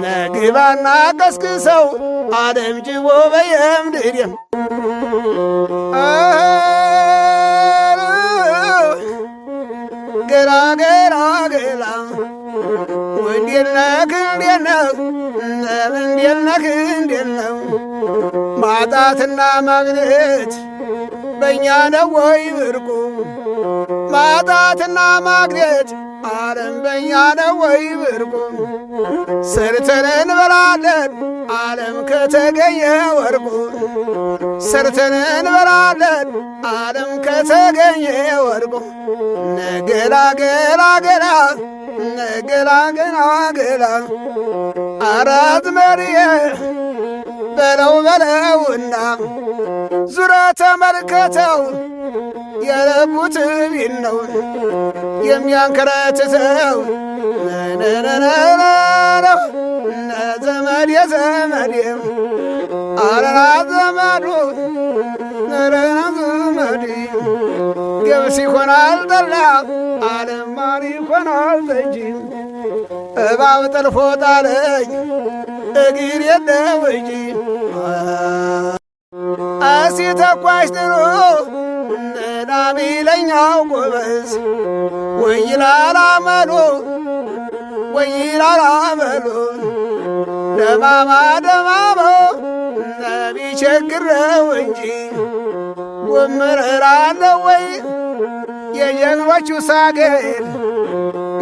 ነግባና ቀስቅሰው ዓለም ጅቦ በየምድሬም ገራ ገራ ገራ እንዴት ነህ እንዴት ነው እንዴት ነህ እንዴት ነው ማጣትና ማግኘት በእኛ ነው ወይ ብርቁ ማጣትና ማግኘት ዓለም በእኛ ነው ወይ ብርቁ ሰርተን እንበላለን ዓለም ከተገኘ ወርቁ ሰርተን እንበላለን ዓለም ከተገኘ ወርቁ ነገላ ገላ ገላ ነገላ ገላ ገላ አራት መሪዬ በለው በለውና ዙረ ተመልከተው የለቡት ቢል ነው የሚያንከረትተው ነነነነነው ዘመድ የዘመዴም አረና ዘመዱ ነረና ዘመዴ ገብስ ይሆናል ጠላ ዓለም ማር ይሆናል ጠጅ እባብ ጠልፎ ጣለኝ እግር የለው እንጂ አሲ ተኳሽ ጥሩ ናቢለኛው ጎበዝ ወይላላ መሉ ወይላላ መሉ ደማማ ደማሞ ነቢቸግረው እንጂ ጎምረራ ነው ወይ የጀግኖቹ ሳገር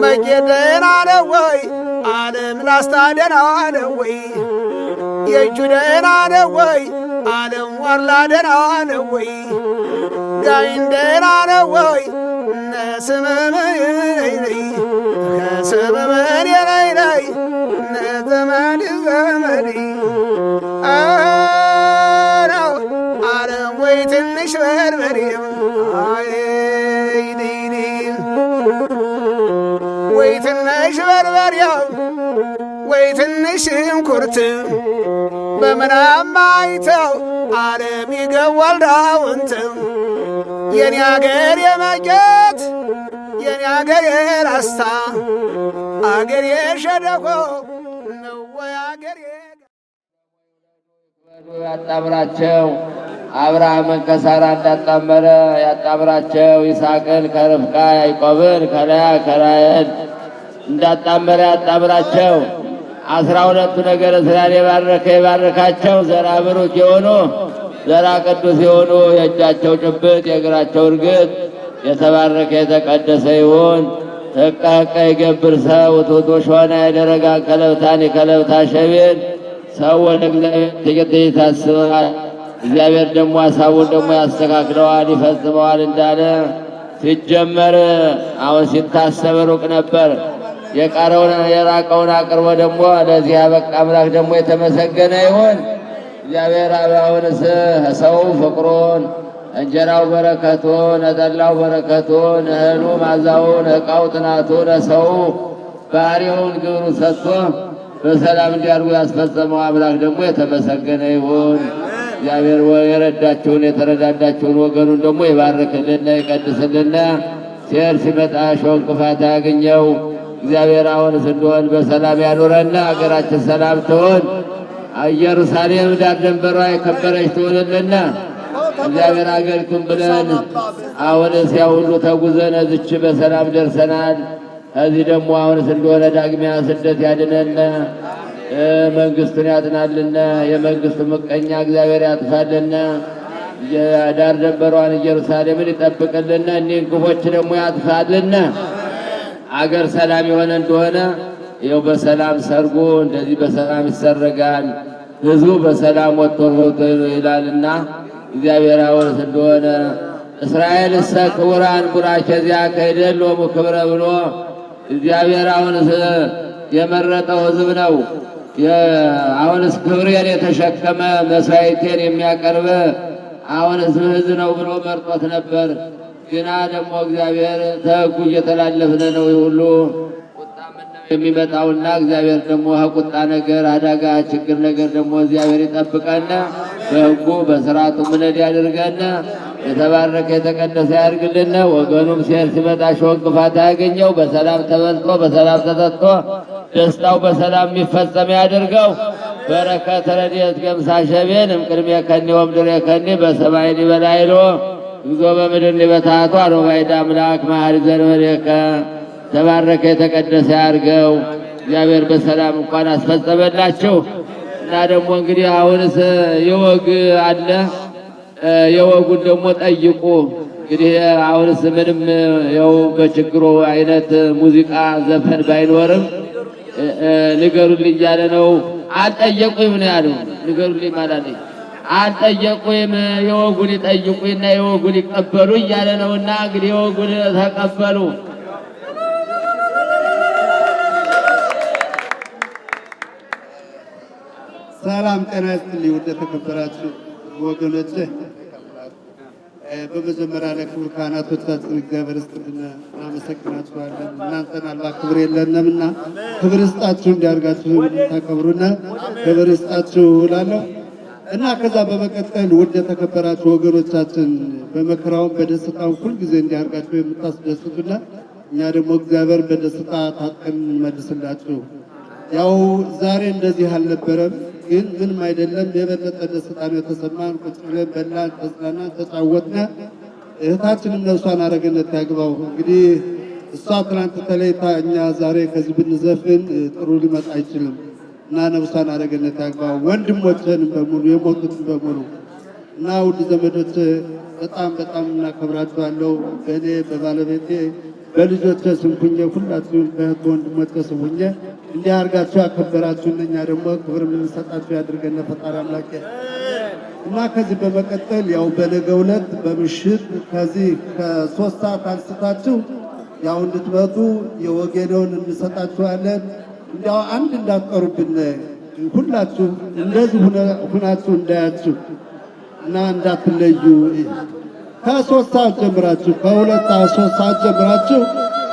መቄደና ነው ወይ ዓለም ላስታ ደህና ነው ወይ የእጁ ደህና ነው ወይ ዓለም ዋርላ ደህና ነው ወይ ጋይን ደህና ነው ወይ ነስመመይ ከሰበመን የላይ ነዘመድ ዘመድ ትንሽ በርበሬ ወይ ትንሽ በርበሬ ወይ ትንሽ ሽንኩርት በምናም አይተው ዓለም ይገዋል ዳውንት የኔ አገር የመቄት የኔ አገር የራስታ አገር የሸደቆ ነው ወይ አገር ያጣምራቸው አብርሃምን ከሳራ እንዳጣመረ ያጣምራቸው ይስሐቅን ከርብቃ ያዕቆብን ከልያ ከራሔል እንዳጣመረ ያጣምራቸው 12ቱ ነገደ እስራኤል የባረከ ይባርካቸው። ዘራ ብሩክ የሆኑ ዘራ ቅዱስ የሆኑ የእጃቸው ጭብጥ የእግራቸው እርግጥ የተባረከ የተቀደሰ ይሁን። ሕቀ ሕቀ ይገብር ሰው ትሑት ሾነ የደረጋ ከለብታን የከለብታ ሸቤን ሰው ወደ እግዚአብሔር ጥቂት ይታስባል፣ እግዚአብሔር ደግሞ ሐሳቡን ደግሞ ያስተካክለዋል ይፈጽመዋል እንዳለ ሲጀመር አሁን ሲታሰብ ሩቅ ነበር። የራቀውን አቅርቦ ደግሞ ለዚህ ያበቃ አምላክ ደግሞ የተመሰገነ ይሁን። እግዚአብሔር አሁንስ ሰው ፍቅሩን እንጀራው በረከቱን ነጠላው በረከቱን እህሉ ማዛውን ዕቃው ጥናቱን ለሰው ባህሪውን ግብሩ ሰጥቶ በሰላም እንዲያርጉ ያስፈጸመው አምላክ ደግሞ የተመሰገነ ይሁን። እግዚአብሔር የረዳችሁን የተረዳዳችሁን ወገኑን ደግሞ ይባርክልና ይቀድስልና ሲሄድ ሲመጣ ሾህ እንቅፋት ያገኘው እግዚአብሔር አሁንስ እንደሆን በሰላም ያኑረና አገራችን ሰላም ትሆን። ኢየሩሳሌም ዳር ደንበሯ የከበረች ትሆንልና እግዚአብሔር አገሪቱን ብለን አሁንስ ያ ሁሉ ተጉዘን እዚች በሰላም ደርሰናል። እዚህ ደግሞ አሁንስ እንደሆነ ዳግሚያ ስደት ያድነን፣ መንግስቱን ያጥናልና የመንግስቱ ምቀኛ እግዚአብሔር ያጥፋልና ዳር ደንበሯን ኢየሩሳሌምን ይጠብቅልና እኒህን ክፎች ደግሞ ያጥፋልና አገር ሰላም የሆነ እንደሆነ ይኸው በሰላም ሰርጎ እንደዚህ በሰላም ይሰረጋል። ህዝቡ በሰላም ወጥቶ ይላልና እግዚአብሔር አሁንስ እንደሆነ እስራኤል እሰ ክቡራን ቡራኬ ዚአከ ይደሎሙ ክብረ ብሎ እግዚአብሔር አሁንስ የመረጠው ህዝብ ነው። አሁንስ ክብሬን የተሸከመ መስዋዕቴን የሚያቀርብ አሁንስ ህዝብ ነው ብሎ መርጦት ነበር። ግና ደግሞ እግዚአብሔር ተሕጉ እየተላለፍን ነው ሁሉ የሚመጣውና እግዚአብሔር ደግሞ ቁጣ ነገር አዳጋ ችግር ነገር ደግሞ እግዚአብሔር ይጠብቀን፣ በሕጉ በሥርዓቱ ምንድ ያድርገን፣ የተባረከ የተቀደሰ ያድርግልን። ወገኑም ሲሄድ ሲመጣ ሾህ እንቅፋት አያገኘው፣ በሰላም ተበልቶ በሰላም ተጠጥቶ ደስታው በሰላም የሚፈጸም ያድርገው። በረከት ረድኤት ገምሳ ሸቤን እምቅድሜ ከኒ ወምድሬ ከኒ በሰማይኒ በላይሎ እግዚኦ በምድር ሊበታቱ አሮባይድ አምላክ መሐሪ ዘንበሌከ ተባረከ የተቀደሰ ያድርገው። እግዚአብሔር በሰላም እንኳን አስፈጸመላችሁ እና ደግሞ እንግዲህ አሁንስ የወግ አለ የወጉን ደግሞ ጠይቁ። እንግዲህ አሁንስ ምንም ያው በችግሩ አይነት ሙዚቃ ዘፈን ባይኖርም ንገሩልኝ እያለ ነው። አልጠየቁኝም ነው ያለው። ንገሩልኝ ማለት ነው። አልጠየቁኝም የወጉን ይጠይቁኝና የወጉን ይቀበሉ እያለ ነውና እንግዲህ የወጉን ተቀበሉ። ሰላም ጤና ይስጥልኝ። ውድ የተከበራችሁ ወገኖቼ በመጀመሪያ ለክቡር ካህናቶቻችን እግዚአብሔር ይስጥልን እናመሰግናችኋለን። እናንተን አላ ክብር የለንምና ክብር ይስጣችሁ፣ እንዲያርጋችሁ ታከብሩና ክብር ይስጣችሁ እላለሁ እና ከዛ በመቀጠል ውድ የተከበራችሁ ወገኖቻችን በመከራውም በደስታው ሁልጊዜ እንዲያርጋችሁ የምታስደስቱና እኛ ደግሞ እግዚአብሔር በደስታ ታጥቀን እንመልስላችሁ። ያው ዛሬ እንደዚህ አልነበረም፣ ግን ምንም አይደለም። የበለጠ ደስታ ነው የተሰማን። ቁጭ ብለን በላን፣ ተዝናናን፣ ተጫወትነ። እህታችንን ነፍሷን አረገነት ያግባው። እንግዲህ እሷ ትናንት ተለይታ እኛ ዛሬ ከዚህ ብንዘፍን ጥሩ ሊመጣ አይችልም እና ነፍሷን አረገነት ያግባው። ወንድሞችን በሙሉ የሞቱትን በሙሉ እና ውድ ዘመዶች በጣም በጣም እናከብራችኋለሁ። በእኔ በባለቤቴ በልጆች ስም ሁኜ ሁላችሁም በእህት ወንድሞች ስም ሁኜ እንዲህ አድርጋችሁ ያከበራችሁን እኛ ደግሞ ክብር የምንሰጣችሁ ያድርገን ፈጣሪ አምላክ። እና ከዚህ በመቀጠል ያው በነገው ዕለት በምሽት ከዚህ ከ3 ሰዓት አንስታችሁ ያው እንድትመጡ የወጌነውን እንሰጣችኋለን። እንዲያው አንድ እንዳትቀሩብን ሁላችሁ እንደዚህ ሁናችሁ እንዳያችሁ እና እንዳትለዩ። ከ3 ሰዓት ጀምራችሁ ከ2 3 ሰዓት ጀምራችሁ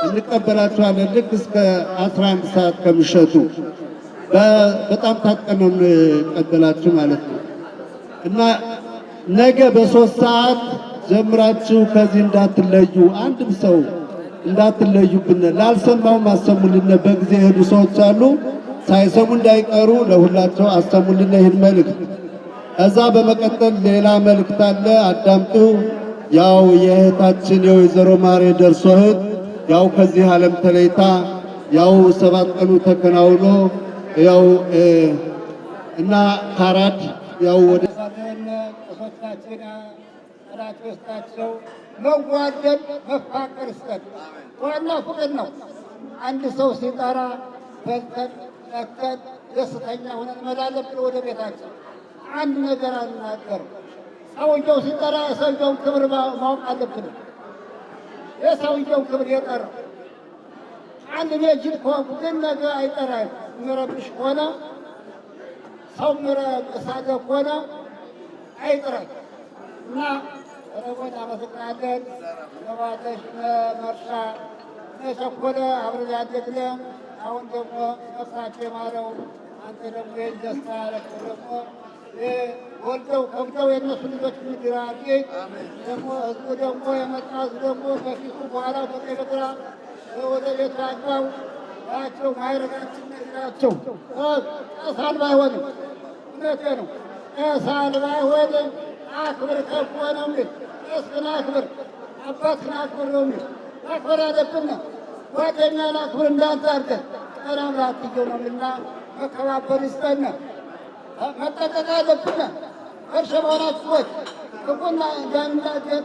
እንቀበላችኋለን። ልክ እስከ 11 ሰዓት ከምሸቱ በጣም ታጥቀን ነው እንቀበላችሁ ማለት ነው። እና ነገ በ3 ሰዓት ጀምራችሁ ከዚህ እንዳትለዩ፣ አንድም ሰው እንዳትለዩብን። ላልሰማውም አሰሙልን። በጊዜ የሄዱ ሰዎች አሉ፣ ሳይሰሙ እንዳይቀሩ ለሁላቸው አሰሙልን ይህን መልእክት። እዛ በመቀጠል ሌላ መልእክት አለ፣ አዳምጡ። ያው የእህታችን የወይዘሮ ማሬ ደርሶ እህት ያው ከዚህ ዓለም ተለይታ ያው 7 ቀኑ ተከናውኖ ያው እና ካራድ ያው ወደ ሶስታችን አራት ወስታቸው መዋደድ መፋቀር ይስጠን። ዋና ፍቅር ነው። አንድ ሰው ሲጠራ በልተን ጠጥተን ደስተኛ ሆነን መላለብን ወደ ቤታችን። አንድ ነገር አልናገርም። ሰውየው ሲጠራ የሰውየውን ክብር ማወቅ አለብን። የሰውየው ክብር የጠራው አንድ ጅል ከሆንኩ ግን ነገ አይጠራም። ምረብሽ ከሆነ ሰው ምረሳደ ከሆነ አይጥራኝ እና ረቦት አመሰግናለን። ለባተሽ መርሻ ነቸኮለ አብረን ያደግነ አሁን ደግሞ ነፍሳቸው የማረው አንተ ደግሞ ይህን ደስታ ያለቀው ደግሞ ወልደው ከብደው የነሱ ልጆች ምድር አጌ ደግሞ ህዝቡ ደግሞ የመጣ ህዝብ ደግሞ በፊቱ በኋላ በቀበራ ወደ ቤቱ አግባው ናቸው። ማይረጋችን ናቸው። ቄስ አልባ አይሆንም። እውነቴ ነው። ቄስ አልባ አይሆንም። አክብር ከፍ ነው የሚል ቄስን አክብር፣ አባትን አክብር ነው የሚል ማክበር አለብን። ጓደኛን አክብር እንዳንተ አድርገን ቀናም ላትየው ነው እና መከባበር ይስጠን። መጠቀቅ አለብን። እርስ በሆናችሁ ሰዎች ክፉና እንዳንናገር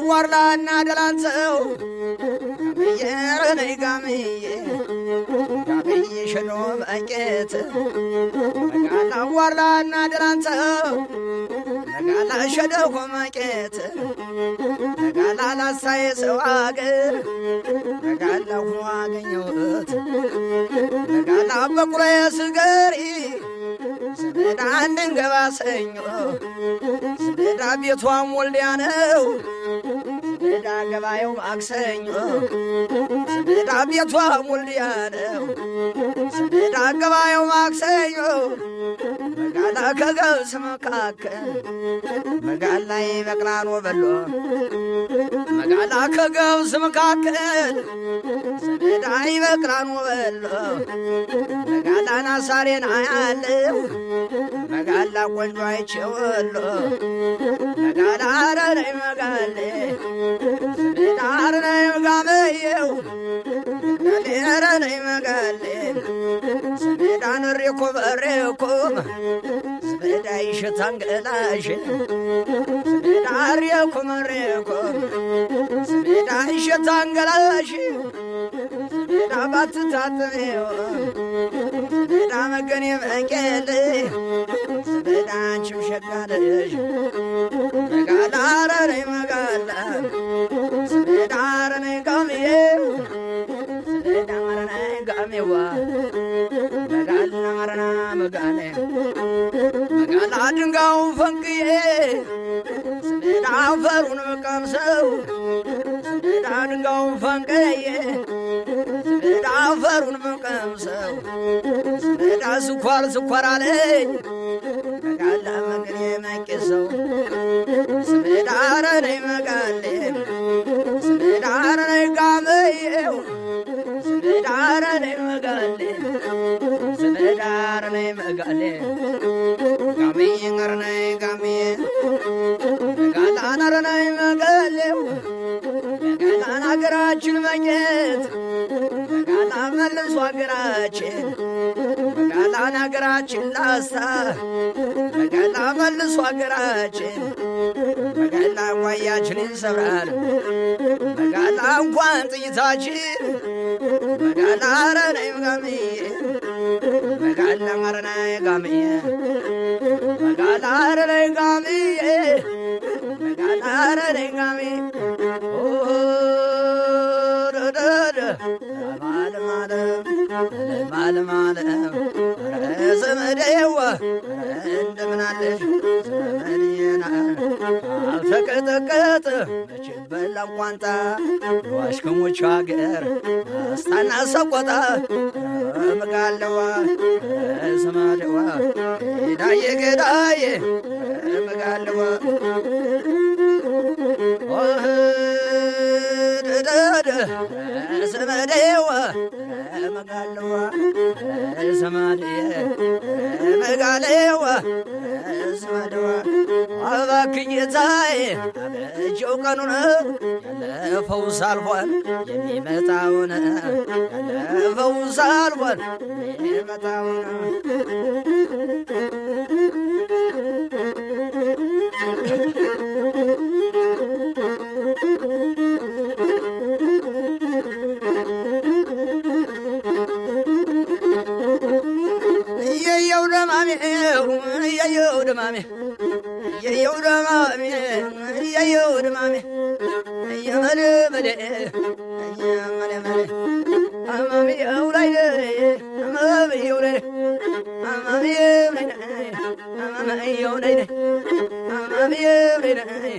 ዋርላና ደላንሰው ጋምዬ ረነይ ጋምዬ ጋምዬ ሸኖ መቄት መጋላ ዋርላና ደላንሰው መጋላ ሸደኮ መቄት መጋላ ላሳየ ሰው አገር መጋላ ሁኖ አገኘሁት መጋላ በቁሬ ስገሪ ስበዳ እንድንገባ ሰኞ ስበዳ ቤቷም ወልዲያ ነው ስበዳ ገባየው ማክሰኞ ስበዳ ቤቷም ወልዲያ ነው ስበዳ ገባየው ማክሰኞ መጋላ ከገብስ መካከል መጋላ ይበቅላል ወበሎ መጋላ ከገብስ መካከል ስበዳ ይበቅላል ወበሎ መጋላ ናሳሬን አያለው መጋላ ቆንጆ አይቼወሎ መጋላ አረነይ መጋሌ ስበዳ አረነይ መጋመየው አረነይ መጋሌ ስበዳ ንሬኮ በሬኮ ስበዳ ይሸታንገላሽ ስበዳ አሬኮ መሬኮ ስበዳ ይሸታንገላሽ ስበዳ ባትታተሜው ስበዳ መገኔ መቄል ስበዳ አንቺም ሸጋለሽ መጋላ አረነይ መጋላ ስበዳ አረነይ ጋሜው ስበዳ አረነይ ጋሜዋ መጋላ አረና መጋሌ መጋላ ድንጋዩን ፈንቅዬ ስበዳ አፈሩን መቀምሰው ስበዳ ድንጋዩን ፈንቅዬ ስበዳ አፈሩን መቀምሰው ስበዳ ስኳር ስኳር አለኝ መጋላ መገኔ መቄሰው ስበዳ አረነይ መጋሌ ስበዳ አረነይ ጋመየው ስበዳ አረነይ መጋሌ ስበዳ አረነይ መጋሌ ጋሜ ጋምዬ ነረናይ ጋምዬ መጋላን አረናይ መጋሌው መጋላን አገራችን መኘት መጋላ መልሶ አገራችን መጋላን አገራችን ላስታ መጋላ መልሶ አገራችን መጋላ ዋያችን ይሰብራል መጋላ እንኳን ጥይታችን መጋላ አረናይ ጋምዬ መጋላ አረናይ ጋምዬ መጋላ አረናይ ጋምዬ መጋላ አረናይ ጋምዬ ማለማለም ዘመዴዋ እንደምን አለሽ ዘመዴና አልተቀጠቀጠ መቼ በላም ቋንጣ ዋሽከሞች አገር አስታና ሰቆጣ መጋለዋ ዘመዴዋ ዳዬ ገዳዬ መጋለዋ ዘመዴዋ መጋለዋ ዘመዴ መጋሌዋ ዘመዴዋ አባክኝታዬ አበጀው ቀኑን ያለፈው ሳልፏል የሚመጣውን ያለፈው ሳልፏል የሚመጣውን ደማሜ የየው ደማሜ የየው ደማሜ የመለ መለ የመለ መለ አማሚው ላይ አማሚው ላይ አማሚው ላይ አማሚው ላይ አማሚው ላይ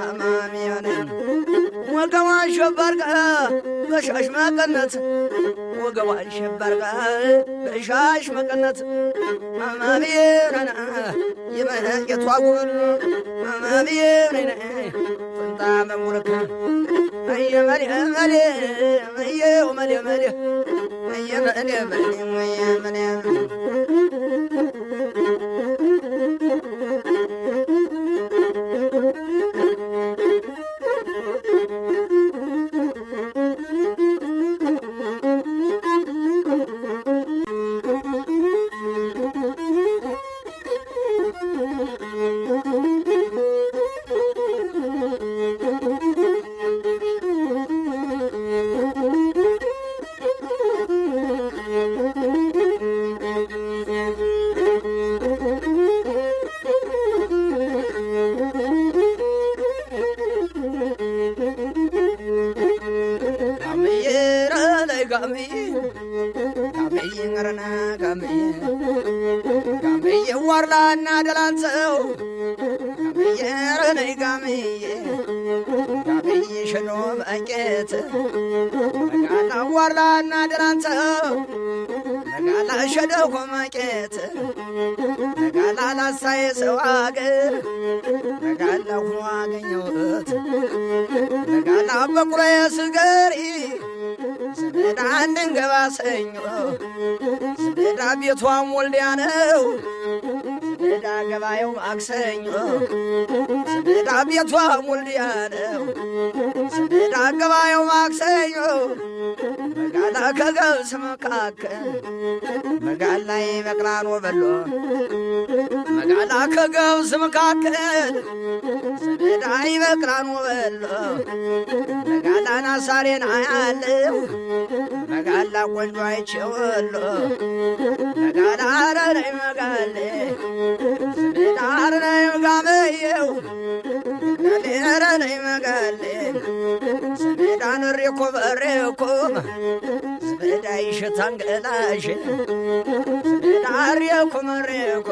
አማሚው ላይ ወገቧን ሸባርቃ በሻሽ መቀነት ወገቧን ሸባርቃ በሻሽ መቀነት አማሚውና የመንገቷ ጉብል አማሚውና ፍንጣ መሙልካ አየመሪ መሪ አየው መሪ መሪ አየመሪ መሪ አየመሪ ጋምዬ ዋርላና ደላንሰው ጋምዬ ረነይ ጋምዬ ጋምዬ ሸኖ መቄት መጋላ ዋርላና ደላንሰው መጋላ ሸደኮ መቄት መጋላ ላሳየ ሰው አገር መጋላ ሁኖ አገኘሁት መጋላ በቁሬ ስገሪ ዘመዳ እንድንገባ ሰኞ ዘመዳ ቤቷም ወልዲያ ነው ዘመዳ ገባየው ማክሰኞ ዘመዳ ቤቷም ወልዲያ ነው ዘመዳ ገባየው ማክሰኞ መጋላ ከገብስ መካከል መጋላ ይበቅላል ወበሎ መጋላ ከገብስ መካከል ዘመዳ ይበቅላል ወበሎ መጋላን አሳሬን አያለው መጋላ ቆንጆ አይቼወሎ መጋላ አረነይ መጋሌ ዘመዳ አረነይ መጋመየው መጋሌ አረነይ መጋሌ ዘመዳ ንሬኮ በሬኮ ዘመዳ ይሸታን ገላሽ ዘመዳ ሬኮ መሬኮ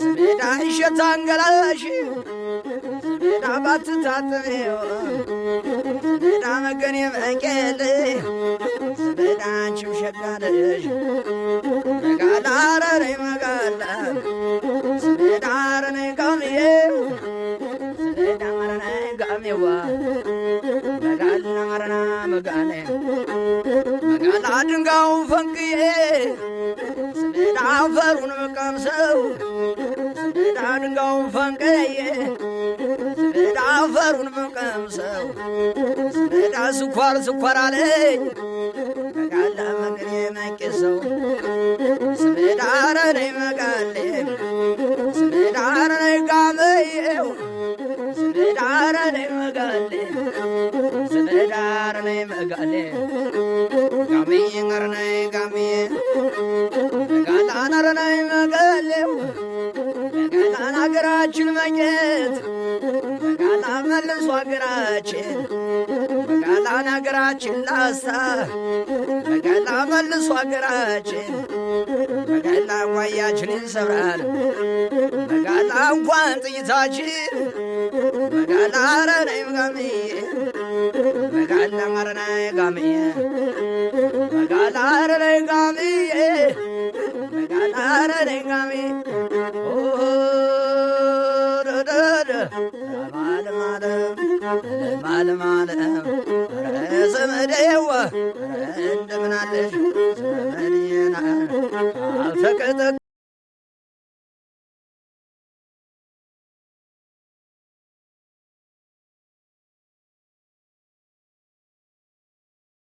ዘመዳ ይሸታን ገላሽ ዘመዳ ባትታጥሜው ዘመዳ መገኔ መንቄል ዘመዳ አንቺም ሸጋለሽ መጋላ አረነይ መጋላ ዘመዳ አረነይ ጋምዬ ዘመዳ አረነይ ጋሜዋ መጋላ አረና መጋሌ መጋላ ድንጋው ፈንቅዬ ዘመዳ አፈሩን መቀምሰው ዘመድ አድንጋውን ፈንቀየ ዘመድ አፈሩን መቀምሰው ዘመድ ስኳር ስኳር አለኝ መጋላ መግኔ መቄሰው ዘመድ አረነይ መጋሌ ዘመድ አረነይ ጋመየው ዘመድ አረነይ መጋሌ ዘመድ አረነይ መጋሌ ጋሜ ነርነይ ጋሜ መጋላ ነርነይ መጋሌው መጋላን አገራችን መኘት መጋላ መልሶ አገራችን መጋላን አገራችን ላሳ መጋላ መልሶ አገራችን መጋላ ጓያችን ይሰብራል መጋላ እንኳን ጥይታችን መጋላ አረነይ ጋሜ መጋላ አረነይ ጋሜ መጋላ አረነይ ጋሜ መጋላ አረነይ ጋሜ ዘመዴዋ እንደምን አለሽ ዘመዴና አልፈቀጠ